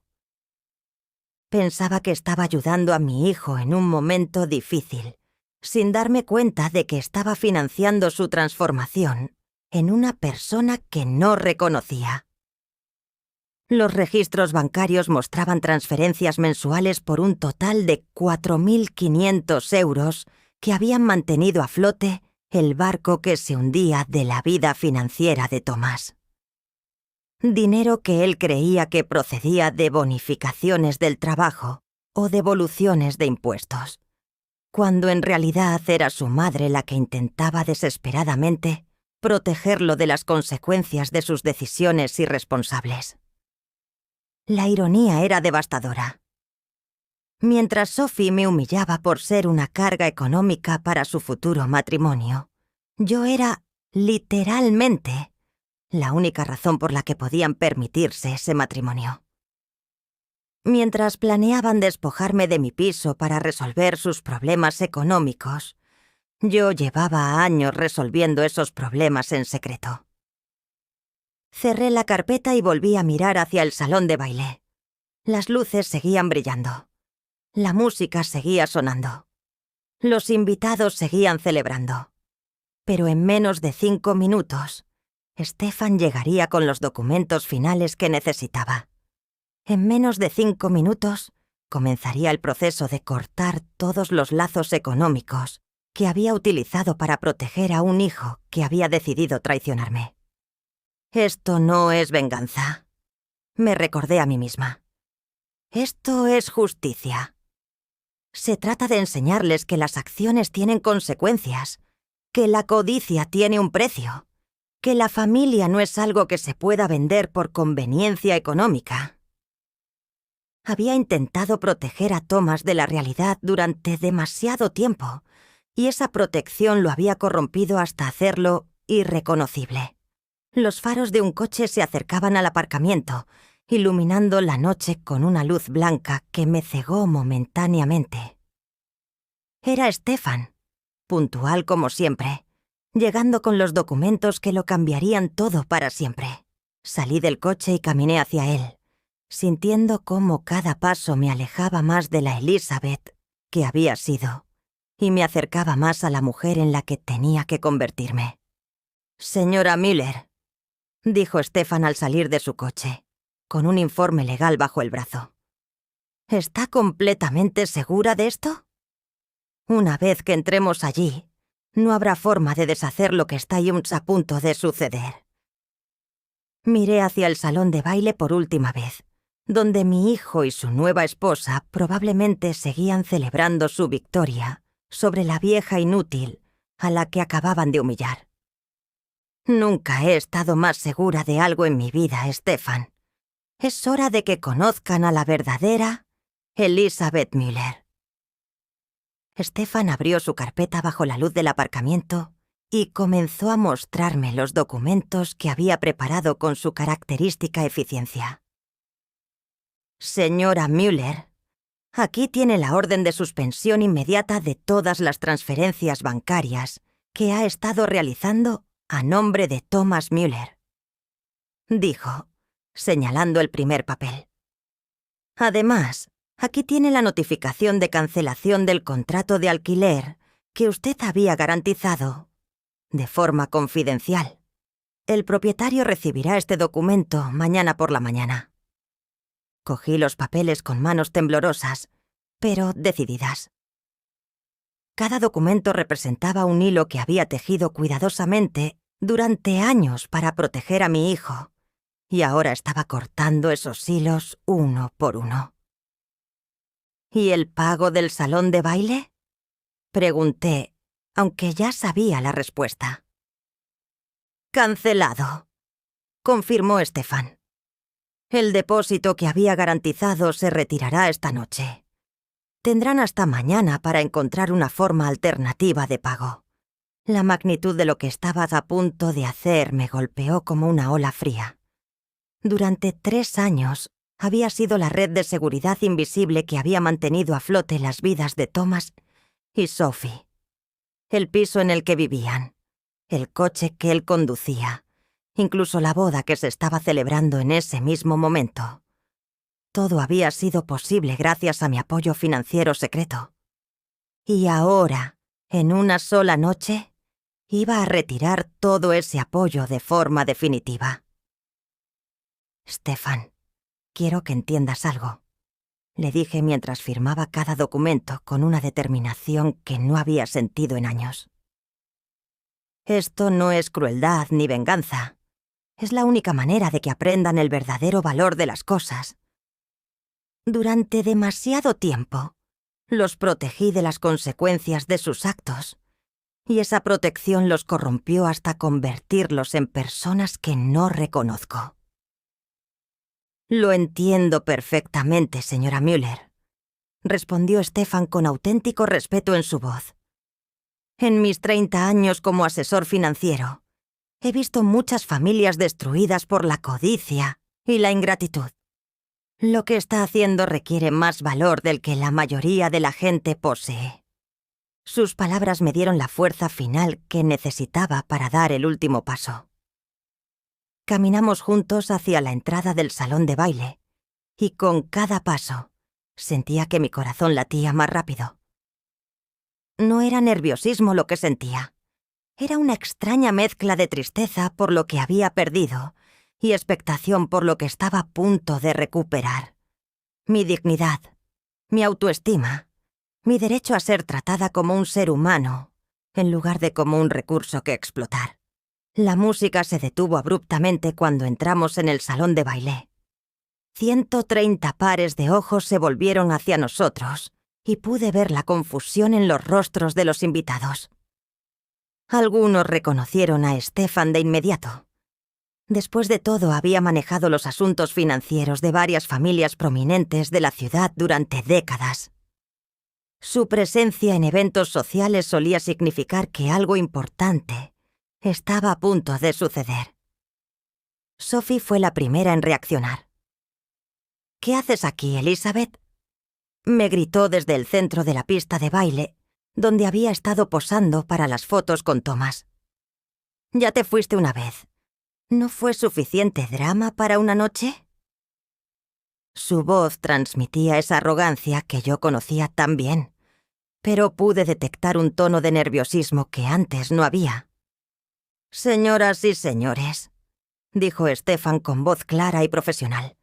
Pensaba que estaba ayudando a mi hijo en un momento difícil, sin darme cuenta de que estaba financiando su transformación en una persona que no reconocía. Los registros bancarios mostraban transferencias mensuales por un total de 4.500 euros que habían mantenido a flote el barco que se hundía de la vida financiera de Tomás. Dinero que él creía que procedía de bonificaciones del trabajo o devoluciones de impuestos, cuando en realidad era su madre la que intentaba desesperadamente protegerlo de las consecuencias de sus decisiones irresponsables. La ironía era devastadora. Mientras Sophie me humillaba por ser una carga económica para su futuro matrimonio, yo era, literalmente, la única razón por la que podían permitirse ese matrimonio. Mientras planeaban despojarme de mi piso para resolver sus problemas económicos, yo llevaba años resolviendo esos problemas en secreto. Cerré la carpeta y volví a mirar hacia el salón de baile. Las luces seguían brillando. La música seguía sonando. Los invitados seguían celebrando. Pero en menos de 5 minutos, Stefan llegaría con los documentos finales que necesitaba. En menos de 5 minutos, comenzaría el proceso de cortar todos los lazos económicos que había utilizado para proteger a un hijo que había decidido traicionarme. Esto no es venganza, me recordé a mí misma. Esto es justicia. Se trata de enseñarles que las acciones tienen consecuencias, que la codicia tiene un precio, que la familia no es algo que se pueda vender por conveniencia económica. Había intentado proteger a Thomas de la realidad durante demasiado tiempo, y esa protección lo había corrompido hasta hacerlo irreconocible. Los faros de un coche se acercaban al aparcamiento, iluminando la noche con una luz blanca que me cegó momentáneamente. Era Stefan, puntual como siempre, llegando con los documentos que lo cambiarían todo para siempre. Salí del coche y caminé hacia él, sintiendo cómo cada paso me alejaba más de la Elizabeth que había sido, y me acercaba más a la mujer en la que tenía que convertirme. «Señora Müller», dijo Stefan al salir de su coche, con un informe legal bajo el brazo. «¿Está completamente segura de esto? Una vez que entremos allí, no habrá forma de deshacer lo que está a punto de suceder». Miré hacia el salón de baile por última vez, donde mi hijo y su nueva esposa probablemente seguían celebrando su victoria sobre la vieja inútil a la que acababan de humillar. Nunca he estado más segura de algo en mi vida, Stefan. Es hora de que conozcan a la verdadera Elizabeth Müller. Stefan abrió su carpeta bajo la luz del aparcamiento y comenzó a mostrarme los documentos que había preparado con su característica eficiencia. Señora Müller, aquí tiene la orden de suspensión inmediata de todas las transferencias bancarias que ha estado realizando a nombre de Thomas Müller, dijo, señalando el primer papel. Además, aquí tiene la notificación de cancelación del contrato de alquiler que usted había garantizado de forma confidencial. El propietario recibirá este documento mañana por la mañana. Cogí los papeles con manos temblorosas, pero decididas. Cada documento representaba un hilo que había tejido cuidadosamente durante años para proteger a mi hijo, y ahora estaba cortando esos hilos uno por uno. ¿Y el pago del salón de baile? Pregunté, aunque ya sabía la respuesta. Cancelado, confirmó Stefan. El depósito que había garantizado se retirará esta noche. Tendrán hasta mañana para encontrar una forma alternativa de pago. La magnitud de lo que estaba a punto de hacer me golpeó como una ola fría. Durante 3 años había sido la red de seguridad invisible que había mantenido a flote las vidas de Thomas y Sophie. El piso en el que vivían, el coche que él conducía, incluso la boda que se estaba celebrando en ese mismo momento. Todo había sido posible gracias a mi apoyo financiero secreto. Y ahora, en una sola noche, iba a retirar todo ese apoyo de forma definitiva. Stefan, quiero que entiendas algo, le dije mientras firmaba cada documento con una determinación que no había sentido en años. Esto no es crueldad ni venganza. Es la única manera de que aprendan el verdadero valor de las cosas. Durante demasiado tiempo, los protegí de las consecuencias de sus actos, y esa protección los corrompió hasta convertirlos en personas que no reconozco. Lo entiendo perfectamente, señora Müller, respondió Stefan con auténtico respeto en su voz. En mis 30 años como asesor financiero, he visto muchas familias destruidas por la codicia y la ingratitud. Lo que está haciendo requiere más valor del que la mayoría de la gente posee. Sus palabras me dieron la fuerza final que necesitaba para dar el último paso. Caminamos juntos hacia la entrada del salón de baile, y con cada paso sentía que mi corazón latía más rápido. No era nerviosismo lo que sentía. Era una extraña mezcla de tristeza por lo que había perdido y expectación por lo que estaba a punto de recuperar. Mi dignidad, mi autoestima, mi derecho a ser tratada como un ser humano, en lugar de como un recurso que explotar. La música se detuvo abruptamente cuando entramos en el salón de baile. 130 pares de ojos se volvieron hacia nosotros y pude ver la confusión en los rostros de los invitados. Algunos reconocieron a Stefan de inmediato. Después de todo, había manejado los asuntos financieros de varias familias prominentes de la ciudad durante décadas. Su presencia en eventos sociales solía significar que algo importante estaba a punto de suceder. Sophie fue la primera en reaccionar. «¿Qué haces aquí, Elizabeth?», me gritó desde el centro de la pista de baile, donde había estado posando para las fotos con Thomas. «Ya te fuiste una vez. ¿No fue suficiente drama para una noche?». Su voz transmitía esa arrogancia que yo conocía tan bien, pero pude detectar un tono de nerviosismo que antes no había. «Señoras y señores», dijo Stefan con voz clara y profesional,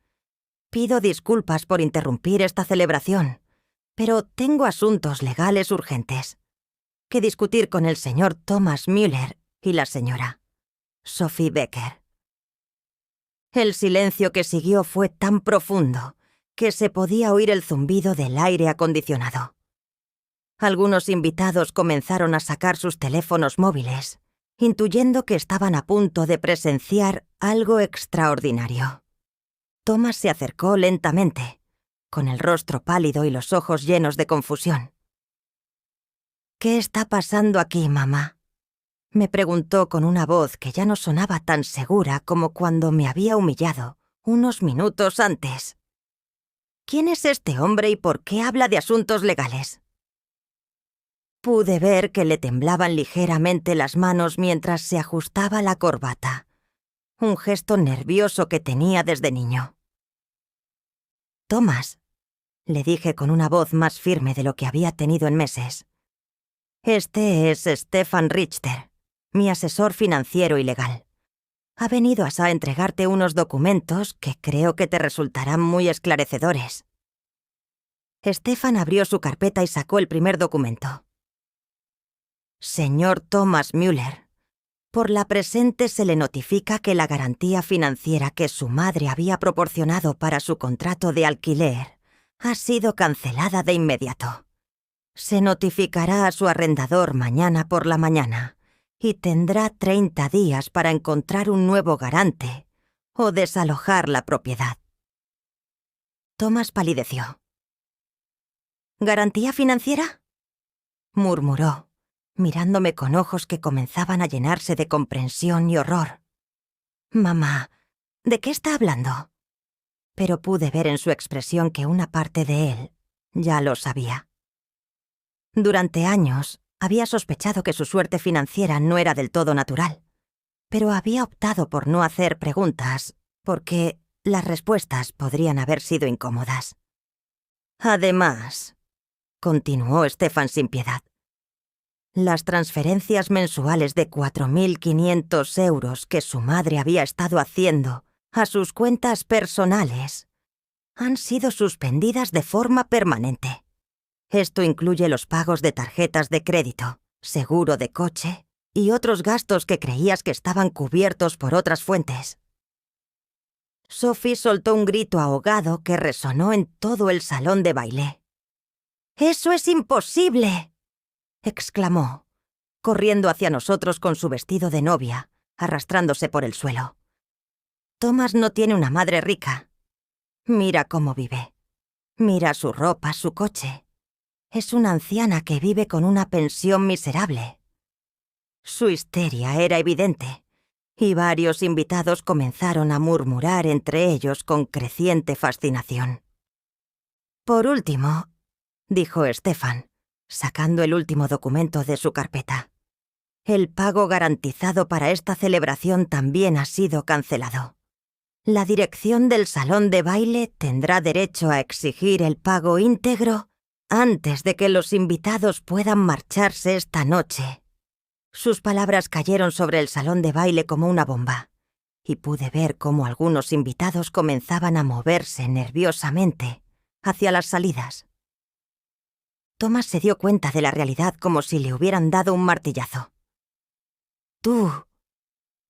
«pido disculpas por interrumpir esta celebración, pero tengo asuntos legales urgentes que discutir con el señor Thomas Müller y la señora Sophie Becker». El silencio que siguió fue tan profundo que se podía oír el zumbido del aire acondicionado. Algunos invitados comenzaron a sacar sus teléfonos móviles, intuyendo que estaban a punto de presenciar algo extraordinario. Thomas se acercó lentamente, con el rostro pálido y los ojos llenos de confusión. «¿Qué está pasando aquí, mamá?», me preguntó con una voz que ya no sonaba tan segura como cuando me había humillado unos minutos antes. «¿Quién es este hombre y por qué habla de asuntos legales?». Pude ver que le temblaban ligeramente las manos mientras se ajustaba la corbata, un gesto nervioso que tenía desde niño. «Thomas», le dije con una voz más firme de lo que había tenido en meses. «Este es Stefan Richter, mi asesor financiero y legal. Ha venido a entregarte unos documentos que creo que te resultarán muy esclarecedores». Stefan abrió su carpeta y sacó el primer documento. «Señor Thomas Müller, por la presente se le notifica que la garantía financiera que su madre había proporcionado para su contrato de alquiler ha sido cancelada de inmediato. Se notificará a su arrendador mañana por la mañana y tendrá 30 días para encontrar un nuevo garante o desalojar la propiedad». Thomas palideció. «¿Garantía financiera?», murmuró, mirándome con ojos que comenzaban a llenarse de comprensión y horror. «Mamá, ¿de qué está hablando?». Pero pude ver en su expresión que una parte de él ya lo sabía. Durante años había sospechado que su suerte financiera no era del todo natural, pero había optado por no hacer preguntas porque las respuestas podrían haber sido incómodas. «Además», continuó Stefan sin piedad, «las transferencias mensuales de 4.500 euros que su madre había estado haciendo a sus cuentas personales han sido suspendidas de forma permanente. Esto incluye los pagos de tarjetas de crédito, seguro de coche y otros gastos que creías que estaban cubiertos por otras fuentes». Sophie soltó un grito ahogado que resonó en todo el salón de baile. «¡Eso es imposible!», exclamó, corriendo hacia nosotros con su vestido de novia, arrastrándose por el suelo. «Thomas no tiene una madre rica. Mira cómo vive. Mira su ropa, su coche. Es una anciana que vive con una pensión miserable». Su histeria era evidente, y varios invitados comenzaron a murmurar entre ellos con creciente fascinación. «Por último», dijo Stefan, sacando el último documento de su carpeta, «el pago garantizado para esta celebración también ha sido cancelado. La dirección del salón de baile tendrá derecho a exigir el pago íntegro antes de que los invitados puedan marcharse esta noche». Sus palabras cayeron sobre el salón de baile como una bomba, y pude ver cómo algunos invitados comenzaban a moverse nerviosamente hacia las salidas. Thomas se dio cuenta de la realidad como si le hubieran dado un martillazo. «Tú»,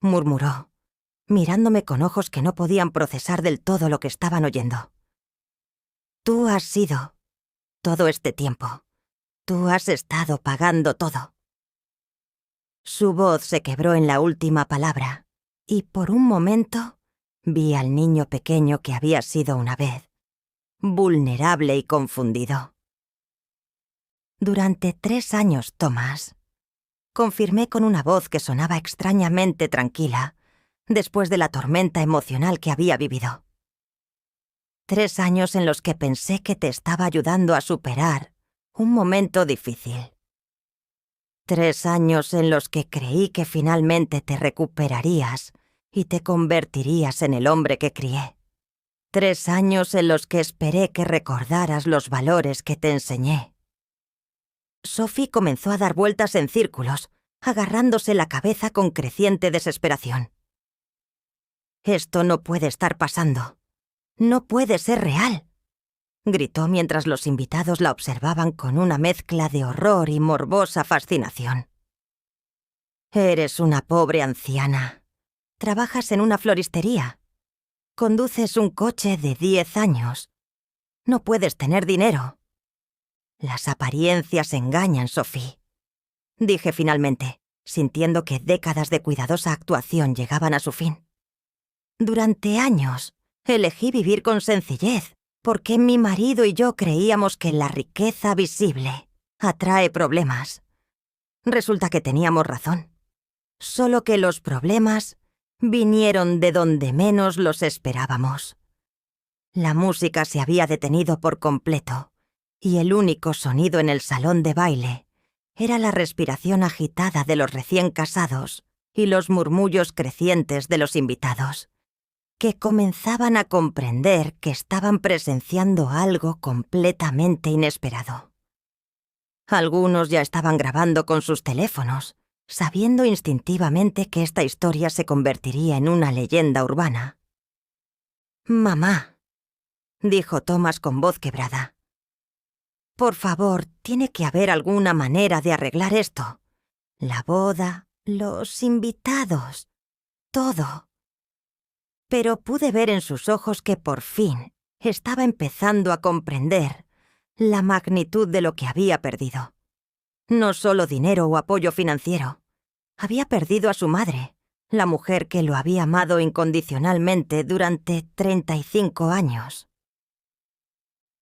murmuró, mirándome con ojos que no podían procesar del todo lo que estaban oyendo. «Tú has sido todo este tiempo. Tú has estado pagando todo». Su voz se quebró en la última palabra, y por un momento vi al niño pequeño que había sido una vez, vulnerable y confundido. «Durante 3 años, Thomas», confirmé con una voz que sonaba extrañamente tranquila, después de la tormenta emocional que había vivido. 3 años en los que pensé que te estaba ayudando a superar un momento difícil. 3 años en los que creí que finalmente te recuperarías y te convertirías en el hombre que crié. 3 años en los que esperé que recordaras los valores que te enseñé. Sophie comenzó a dar vueltas en círculos, agarrándose la cabeza con creciente desesperación. «Esto no puede estar pasando. No puede ser real», gritó mientras los invitados la observaban con una mezcla de horror y morbosa fascinación. «Eres una pobre anciana. Trabajas en una floristería. Conduces un coche de 10 años. No puedes tener dinero. Las apariencias engañan, Sophie», dije finalmente, sintiendo que décadas de cuidadosa actuación llegaban a su fin. «Durante años Elegí vivir con sencillez, porque mi marido y yo creíamos que la riqueza visible atrae problemas. Resulta que teníamos razón. Solo que los problemas vinieron de donde menos los esperábamos. La música se había detenido por completo, y el único sonido en el salón de baile era la respiración agitada de los recién casados y los murmullos crecientes de los invitados, que comenzaban a comprender que estaban presenciando algo completamente inesperado. Algunos ya estaban grabando con sus teléfonos, sabiendo instintivamente que esta historia se convertiría en una leyenda urbana. «Mamá», dijo Thomas con voz quebrada, «por favor, tiene que haber alguna manera de arreglar esto. La boda, los invitados, todo». Pero pude ver en sus ojos que por fin estaba empezando a comprender la magnitud de lo que había perdido. No solo dinero o apoyo financiero. Había perdido a su madre, la mujer que lo había amado incondicionalmente durante 35 años.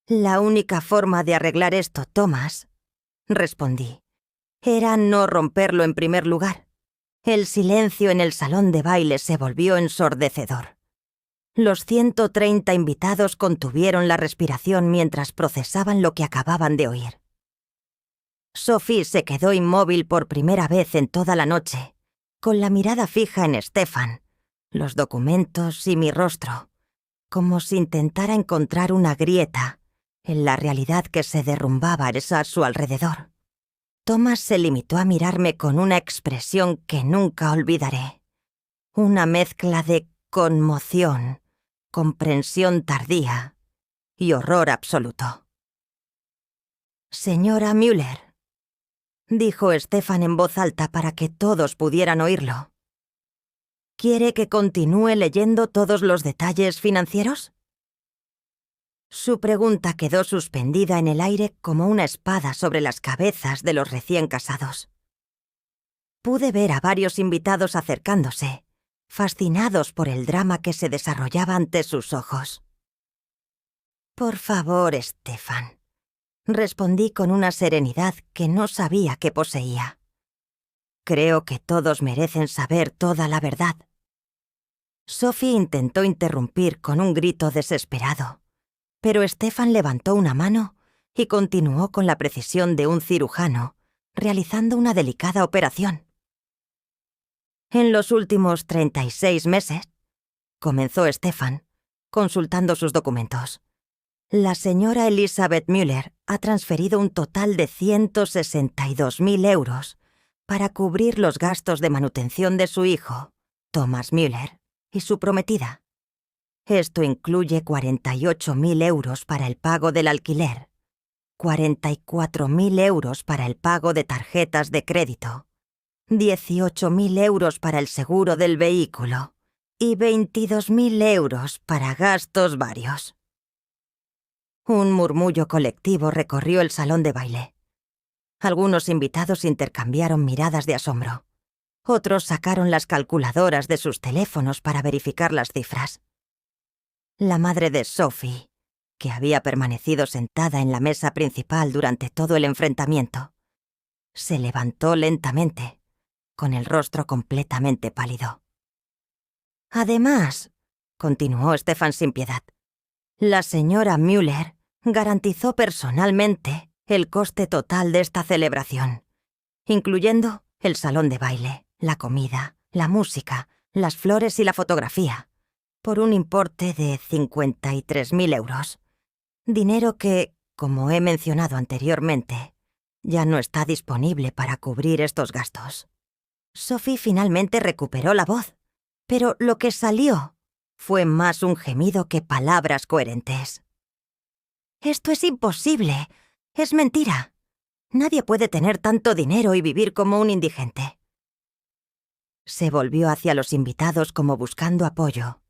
«La única forma de arreglar esto, Thomas», respondí, «era no romperlo en primer lugar». El silencio en el salón de baile se volvió ensordecedor. Los 130 invitados contuvieron la respiración mientras procesaban lo que acababan de oír. Sophie se quedó inmóvil por primera vez en toda la noche, con la mirada fija en Stefan, los documentos y mi rostro, como si intentara encontrar una grieta en la realidad que se derrumbaba a su alrededor. Thomas se limitó a mirarme con una expresión que nunca olvidaré. Una mezcla de conmoción, comprensión tardía y horror absoluto. «Señora Müller», dijo Stefan en voz alta para que todos pudieran oírlo, «¿quiere que continúe leyendo todos los detalles financieros?» Su pregunta quedó suspendida en el aire como una espada sobre las cabezas de los recién casados. Pude ver a varios invitados acercándose, fascinados por el drama que se desarrollaba ante sus ojos. «Por favor, Stefan», respondí con una serenidad que no sabía que poseía. «Creo que todos merecen saber toda la verdad». Sophie intentó interrumpir con un grito desesperado, pero Stefan levantó una mano y continuó con la precisión de un cirujano, realizando una delicada operación. «En los últimos 36 meses», comenzó Stefan, consultando sus documentos, «la señora Elizabeth Müller ha transferido un total de 162.000 euros para cubrir los gastos de manutención de su hijo, Thomas Müller, y su prometida. Esto incluye 48.000 euros para el pago del alquiler, 44.000 euros para el pago de tarjetas de crédito, 18.000 euros para el seguro del vehículo y 22.000 euros para gastos varios». Un murmullo colectivo recorrió el salón de baile. Algunos invitados intercambiaron miradas de asombro. Otros sacaron las calculadoras de sus teléfonos para verificar las cifras. La madre de Sophie, que había permanecido sentada en la mesa principal durante todo el enfrentamiento, se levantó lentamente, con el rostro completamente pálido. «Además», continuó Stefan sin piedad, «la señora Müller garantizó personalmente el coste total de esta celebración, incluyendo el salón de baile, la comida, la música, las flores y la fotografía, por un importe de 53.000 euros. Dinero que, como he mencionado anteriormente, ya no está disponible para cubrir estos gastos». Sophie finalmente recuperó la voz, pero lo que salió fue más un gemido que palabras coherentes. «Esto es imposible. Es mentira. Nadie puede tener tanto dinero y vivir como un indigente». Se volvió hacia los invitados como buscando apoyo,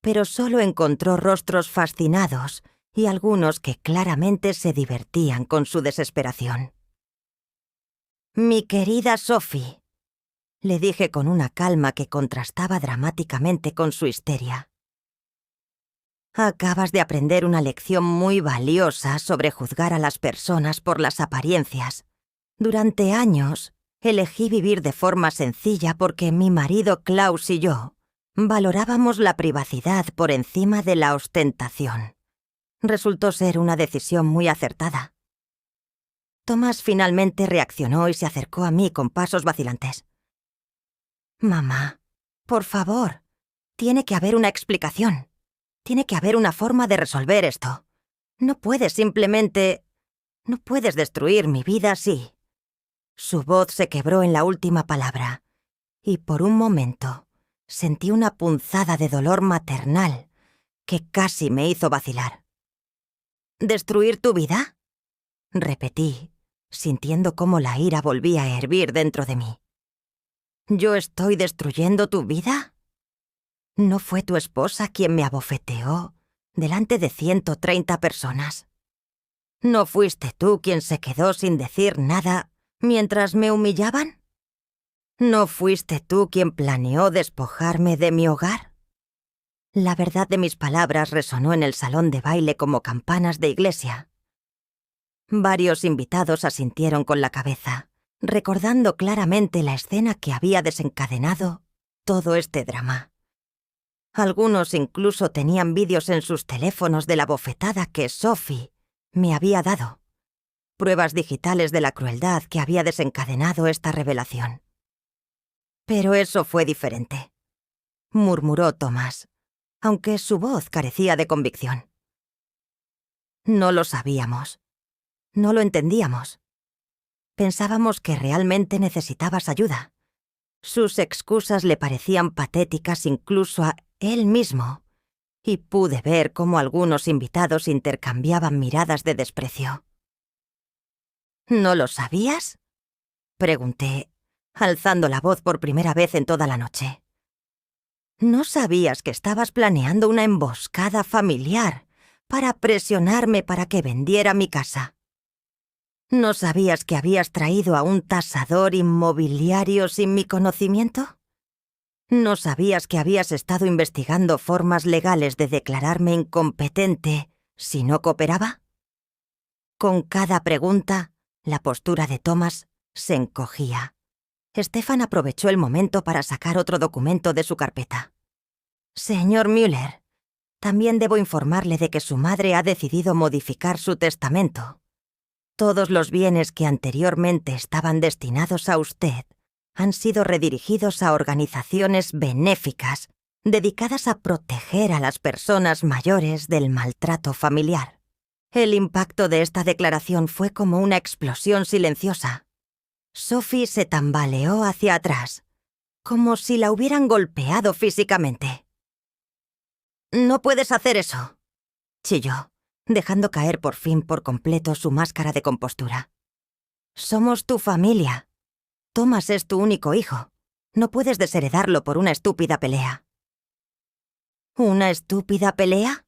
pero solo encontró rostros fascinados y algunos que claramente se divertían con su desesperación. «Mi querida Sophie», le dije con una calma que contrastaba dramáticamente con su histeria, Acabas de aprender una lección muy valiosa sobre juzgar a las personas por las apariencias. Durante años, elegí vivir de forma sencilla porque mi marido Klaus y yo valorábamos la privacidad por encima de la ostentación. Resultó ser una decisión muy acertada. Thomas finalmente reaccionó y se acercó a mí con pasos vacilantes. «Mamá, por favor, tiene que haber una explicación. Tiene que haber una forma de resolver esto. No puedes destruir mi vida así». Su voz se quebró en la última palabra, y por un momento sentí una punzada de dolor maternal que casi me hizo vacilar. ¿Destruir tu vida?, repetí, sintiendo cómo la ira volvía a hervir dentro de mí. ¿Yo estoy destruyendo tu vida? ¿No fue tu esposa quien me abofeteó delante de 130 personas? ¿No fuiste tú quien se quedó sin decir nada mientras me humillaban? ¿No fuiste tú quien planeó despojarme de mi hogar? La verdad de mis palabras resonó en el salón de baile como campanas de iglesia. Varios invitados asintieron con la cabeza, recordando claramente la escena que había desencadenado todo este drama. Algunos incluso tenían vídeos en sus teléfonos de la bofetada que Sophie me había dado, pruebas digitales de la crueldad que había desencadenado esta revelación. Pero eso fue diferente, murmuró Thomas, aunque su voz carecía de convicción. No lo sabíamos. No lo entendíamos. Pensábamos que realmente necesitabas ayuda. Sus excusas le parecían patéticas incluso a él mismo, y pude ver cómo algunos invitados intercambiaban miradas de desprecio. ¿No lo sabías?, pregunté, alzando la voz por primera vez en toda la noche. ¿No sabías que estabas planeando una emboscada familiar para presionarme para que vendiera mi casa? ¿No sabías que habías traído a un tasador inmobiliario sin mi conocimiento? ¿No sabías que habías estado investigando formas legales de declararme incompetente si no cooperaba? Con cada pregunta, la postura de Thomas se encogía. Stefan aprovechó el momento para sacar otro documento de su carpeta. «Señor Müller, también debo informarle de que su madre ha decidido modificar su testamento. Todos los bienes que anteriormente estaban destinados a usted han sido redirigidos a organizaciones benéficas dedicadas a proteger a las personas mayores del maltrato familiar». El impacto de esta declaración fue como una explosión silenciosa. Sophie se tambaleó hacia atrás, como si la hubieran golpeado físicamente. «No puedes hacer eso», chilló, dejando caer por fin por completo su máscara de compostura. «Somos tu familia. Thomas es tu único hijo. No puedes desheredarlo por una estúpida pelea». «¿Una estúpida pelea?»,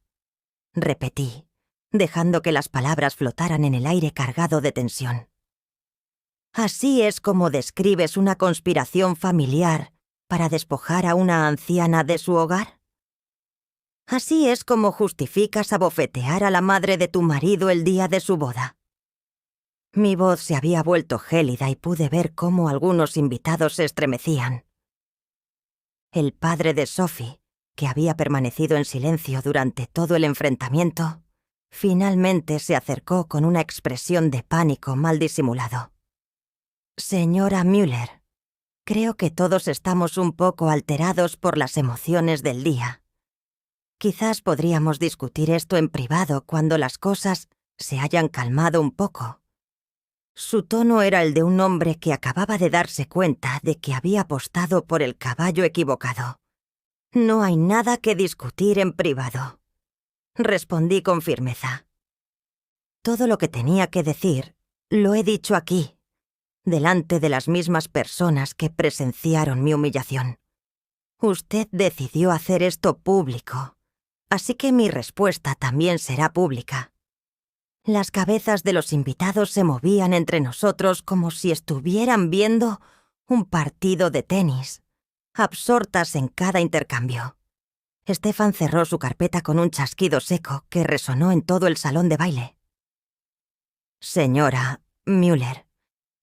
repetí, dejando que las palabras flotaran en el aire cargado de tensión. ¿Así es como describes una conspiración familiar para despojar a una anciana de su hogar? ¿Así es como justificas abofetear a la madre de tu marido el día de su boda? Mi voz se había vuelto gélida y pude ver cómo algunos invitados se estremecían. El padre de Sophie, que había permanecido en silencio durante todo el enfrentamiento, finalmente se acercó con una expresión de pánico mal disimulado. «Señora Müller, creo que todos estamos un poco alterados por las emociones del día. Quizás podríamos discutir esto en privado cuando las cosas se hayan calmado un poco». Su tono era el de un hombre que acababa de darse cuenta de que había apostado por el caballo equivocado. «No hay nada que discutir en privado», respondí con firmeza. «Todo lo que tenía que decir lo he dicho aquí, delante de las mismas personas que presenciaron mi humillación. Usted decidió hacer esto público, así que mi respuesta también será pública». Las cabezas de los invitados se movían entre nosotros como si estuvieran viendo un partido de tenis, absortas en cada intercambio. Stefan cerró su carpeta con un chasquido seco que resonó en todo el salón de baile. Señora Müller,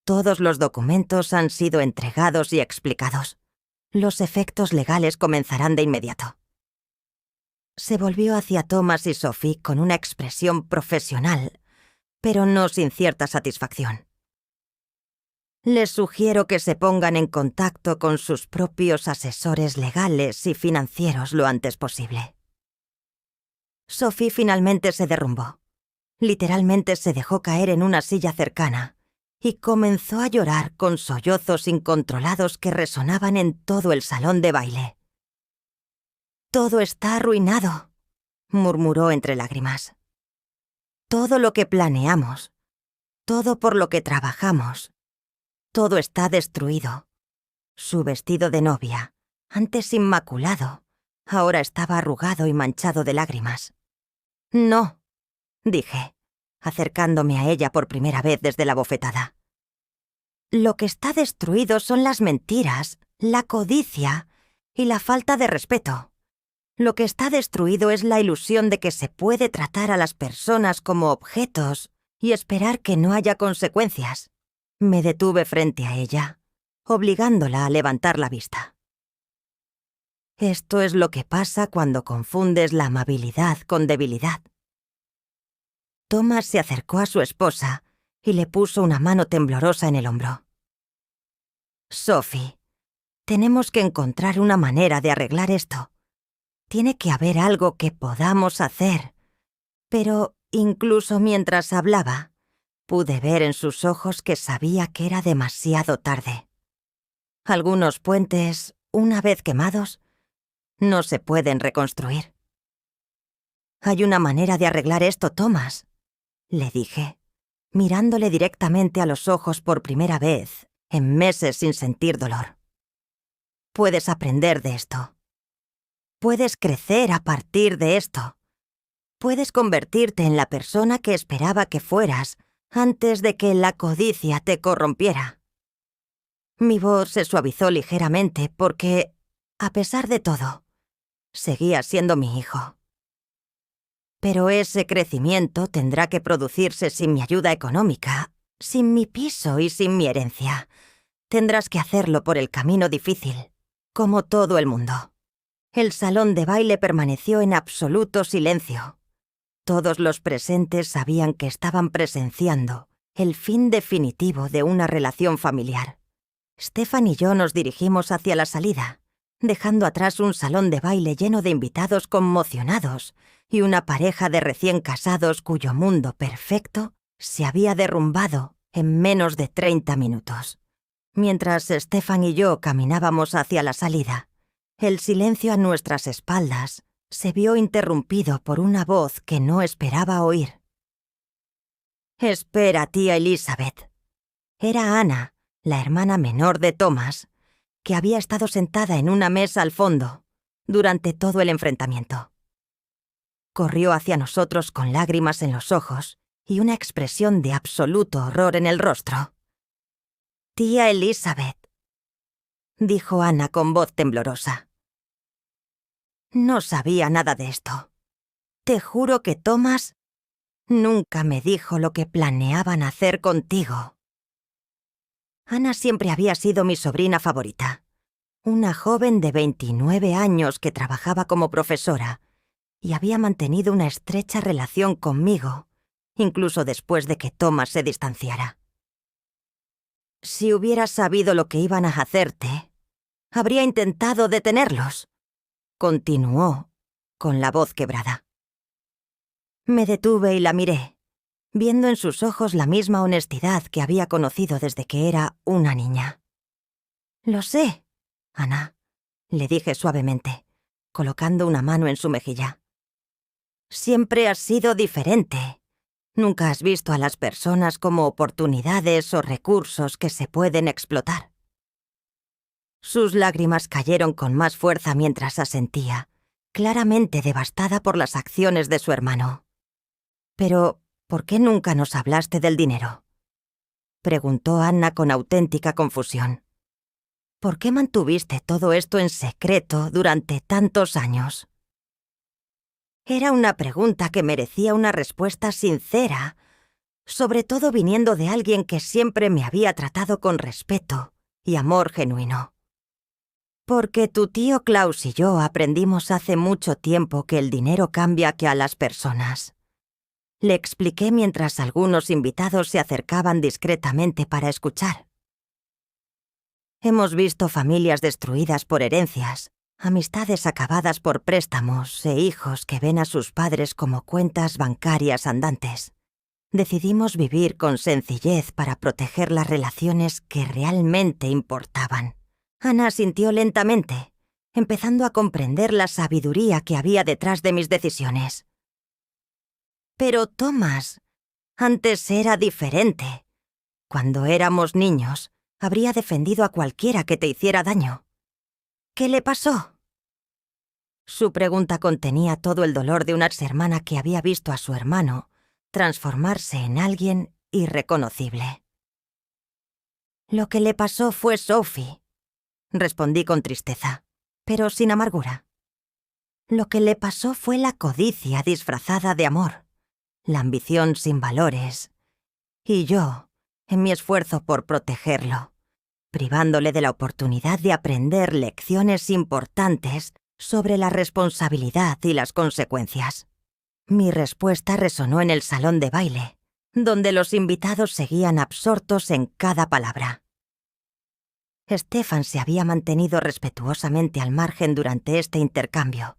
todos los documentos han sido entregados y explicados. Los efectos legales comenzarán de inmediato. Se volvió hacia Thomas y Sophie con una expresión profesional, pero no sin cierta satisfacción. Les sugiero que se pongan en contacto con sus propios asesores legales y financieros lo antes posible. Sophie finalmente se derrumbó. Literalmente se dejó caer en una silla cercana y comenzó a llorar con sollozos incontrolados que resonaban en todo el salón de baile. «Todo está arruinado», murmuró entre lágrimas. «Todo lo que planeamos, todo por lo que trabajamos, todo está destruido. Su vestido de novia, antes inmaculado, ahora estaba arrugado y manchado de lágrimas. No», dije, acercándome a ella por primera vez desde la bofetada. «Lo que está destruido son las mentiras, la codicia y la falta de respeto. Lo que está destruido es la ilusión de que se puede tratar a las personas como objetos y esperar que no haya consecuencias». Me detuve frente a ella, obligándola a levantar la vista. Esto es lo que pasa cuando confundes la amabilidad con debilidad. Thomas se acercó a su esposa y le puso una mano temblorosa en el hombro. «Sophie, tenemos que encontrar una manera de arreglar esto. Tiene que haber algo que podamos hacer». Pero incluso mientras hablaba, pude ver en sus ojos que sabía que era demasiado tarde. Algunos puentes, una vez quemados, no se pueden reconstruir. «Hay una manera de arreglar esto, Thomas», le dije, mirándole directamente a los ojos por primera vez en meses sin sentir dolor. «Puedes aprender de esto. Puedes crecer a partir de esto. Puedes convertirte en la persona que esperaba que fueras antes de que la codicia te corrompiera». Mi voz se suavizó ligeramente porque, a pesar de todo, seguía siendo mi hijo. «Pero ese crecimiento tendrá que producirse sin mi ayuda económica, sin mi piso y sin mi herencia. Tendrás que hacerlo por el camino difícil, como todo el mundo». El salón de baile permaneció en absoluto silencio. Todos los presentes sabían que estaban presenciando el fin definitivo de una relación familiar. Stefan y yo nos dirigimos hacia la salida, dejando atrás un salón de baile lleno de invitados conmocionados y una pareja de recién casados cuyo mundo perfecto se había derrumbado en menos de 30 minutos. Mientras Stefan y yo caminábamos hacia la salida, el silencio a nuestras espaldas se vio interrumpido por una voz que no esperaba oír. «Espera, tía Elizabeth». Era Ana, la hermana menor de Thomas, que había estado sentada en una mesa al fondo durante todo el enfrentamiento. Corrió hacia nosotros con lágrimas en los ojos y una expresión de absoluto horror en el rostro. «Tía Elizabeth», dijo Ana con voz temblorosa. «No sabía nada de esto. Te juro que Thomas nunca me dijo lo que planeaban hacer contigo». Ana siempre había sido mi sobrina favorita, una joven de 29 años que trabajaba como profesora y había mantenido una estrecha relación conmigo, incluso después de que Thomas se distanciara. «Si hubieras sabido lo que iban a hacerte, habría intentado detenerlos», continuó, con la voz quebrada. Me detuve y la miré, viendo en sus ojos la misma honestidad que había conocido desde que era una niña. «Lo sé, Ana», le dije suavemente, colocando una mano en su mejilla. «Siempre has sido diferente. Nunca has visto a las personas como oportunidades o recursos que se pueden explotar». Sus lágrimas cayeron con más fuerza mientras asentía, claramente devastada por las acciones de su hermano. «Pero, ¿por qué nunca nos hablaste del dinero?», preguntó Anna con auténtica confusión. «¿Por qué mantuviste todo esto en secreto durante tantos años?». Era una pregunta que merecía una respuesta sincera, sobre todo viniendo de alguien que siempre me había tratado con respeto y amor genuino. Porque tu tío Klaus y yo aprendimos hace mucho tiempo que el dinero cambia que a las personas. Le expliqué mientras algunos invitados se acercaban discretamente para escuchar. Hemos visto familias destruidas por herencias, amistades acabadas por préstamos e hijos que ven a sus padres como cuentas bancarias andantes. Decidimos vivir con sencillez para proteger las relaciones que realmente importaban. Ana asintió lentamente, empezando a comprender la sabiduría que había detrás de mis decisiones. Pero Thomas, antes era diferente. Cuando éramos niños, habría defendido a cualquiera que te hiciera daño. ¿Qué le pasó? Su pregunta contenía todo el dolor de una exhermana que había visto a su hermano transformarse en alguien irreconocible. Lo que le pasó fue Sophie, respondí con tristeza, pero sin amargura. Lo que le pasó fue la codicia disfrazada de amor, la ambición sin valores, y yo, en mi esfuerzo por protegerlo, privándole de la oportunidad de aprender lecciones importantes sobre la responsabilidad y las consecuencias. Mi respuesta resonó en el salón de baile, donde los invitados seguían absortos en cada palabra. Stefan se había mantenido respetuosamente al margen durante este intercambio,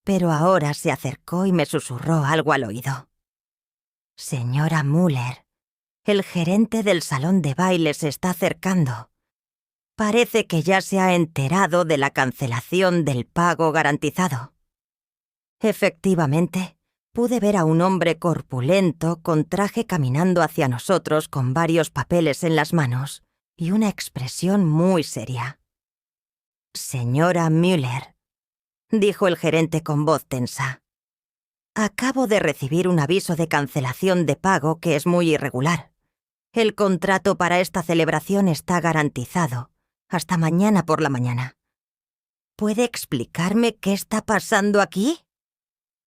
pero ahora se acercó y me susurró algo al oído. Señora Müller, el gerente del salón de baile se está acercando. Parece que ya se ha enterado de la cancelación del pago garantizado. Efectivamente, pude ver a un hombre corpulento con traje caminando hacia nosotros con varios papeles en las manos y una expresión muy seria. Señora Müller, dijo el gerente con voz tensa. Acabo de recibir un aviso de cancelación de pago que es muy irregular. El contrato para esta celebración está garantizado hasta mañana por la mañana. ¿Puede explicarme qué está pasando aquí?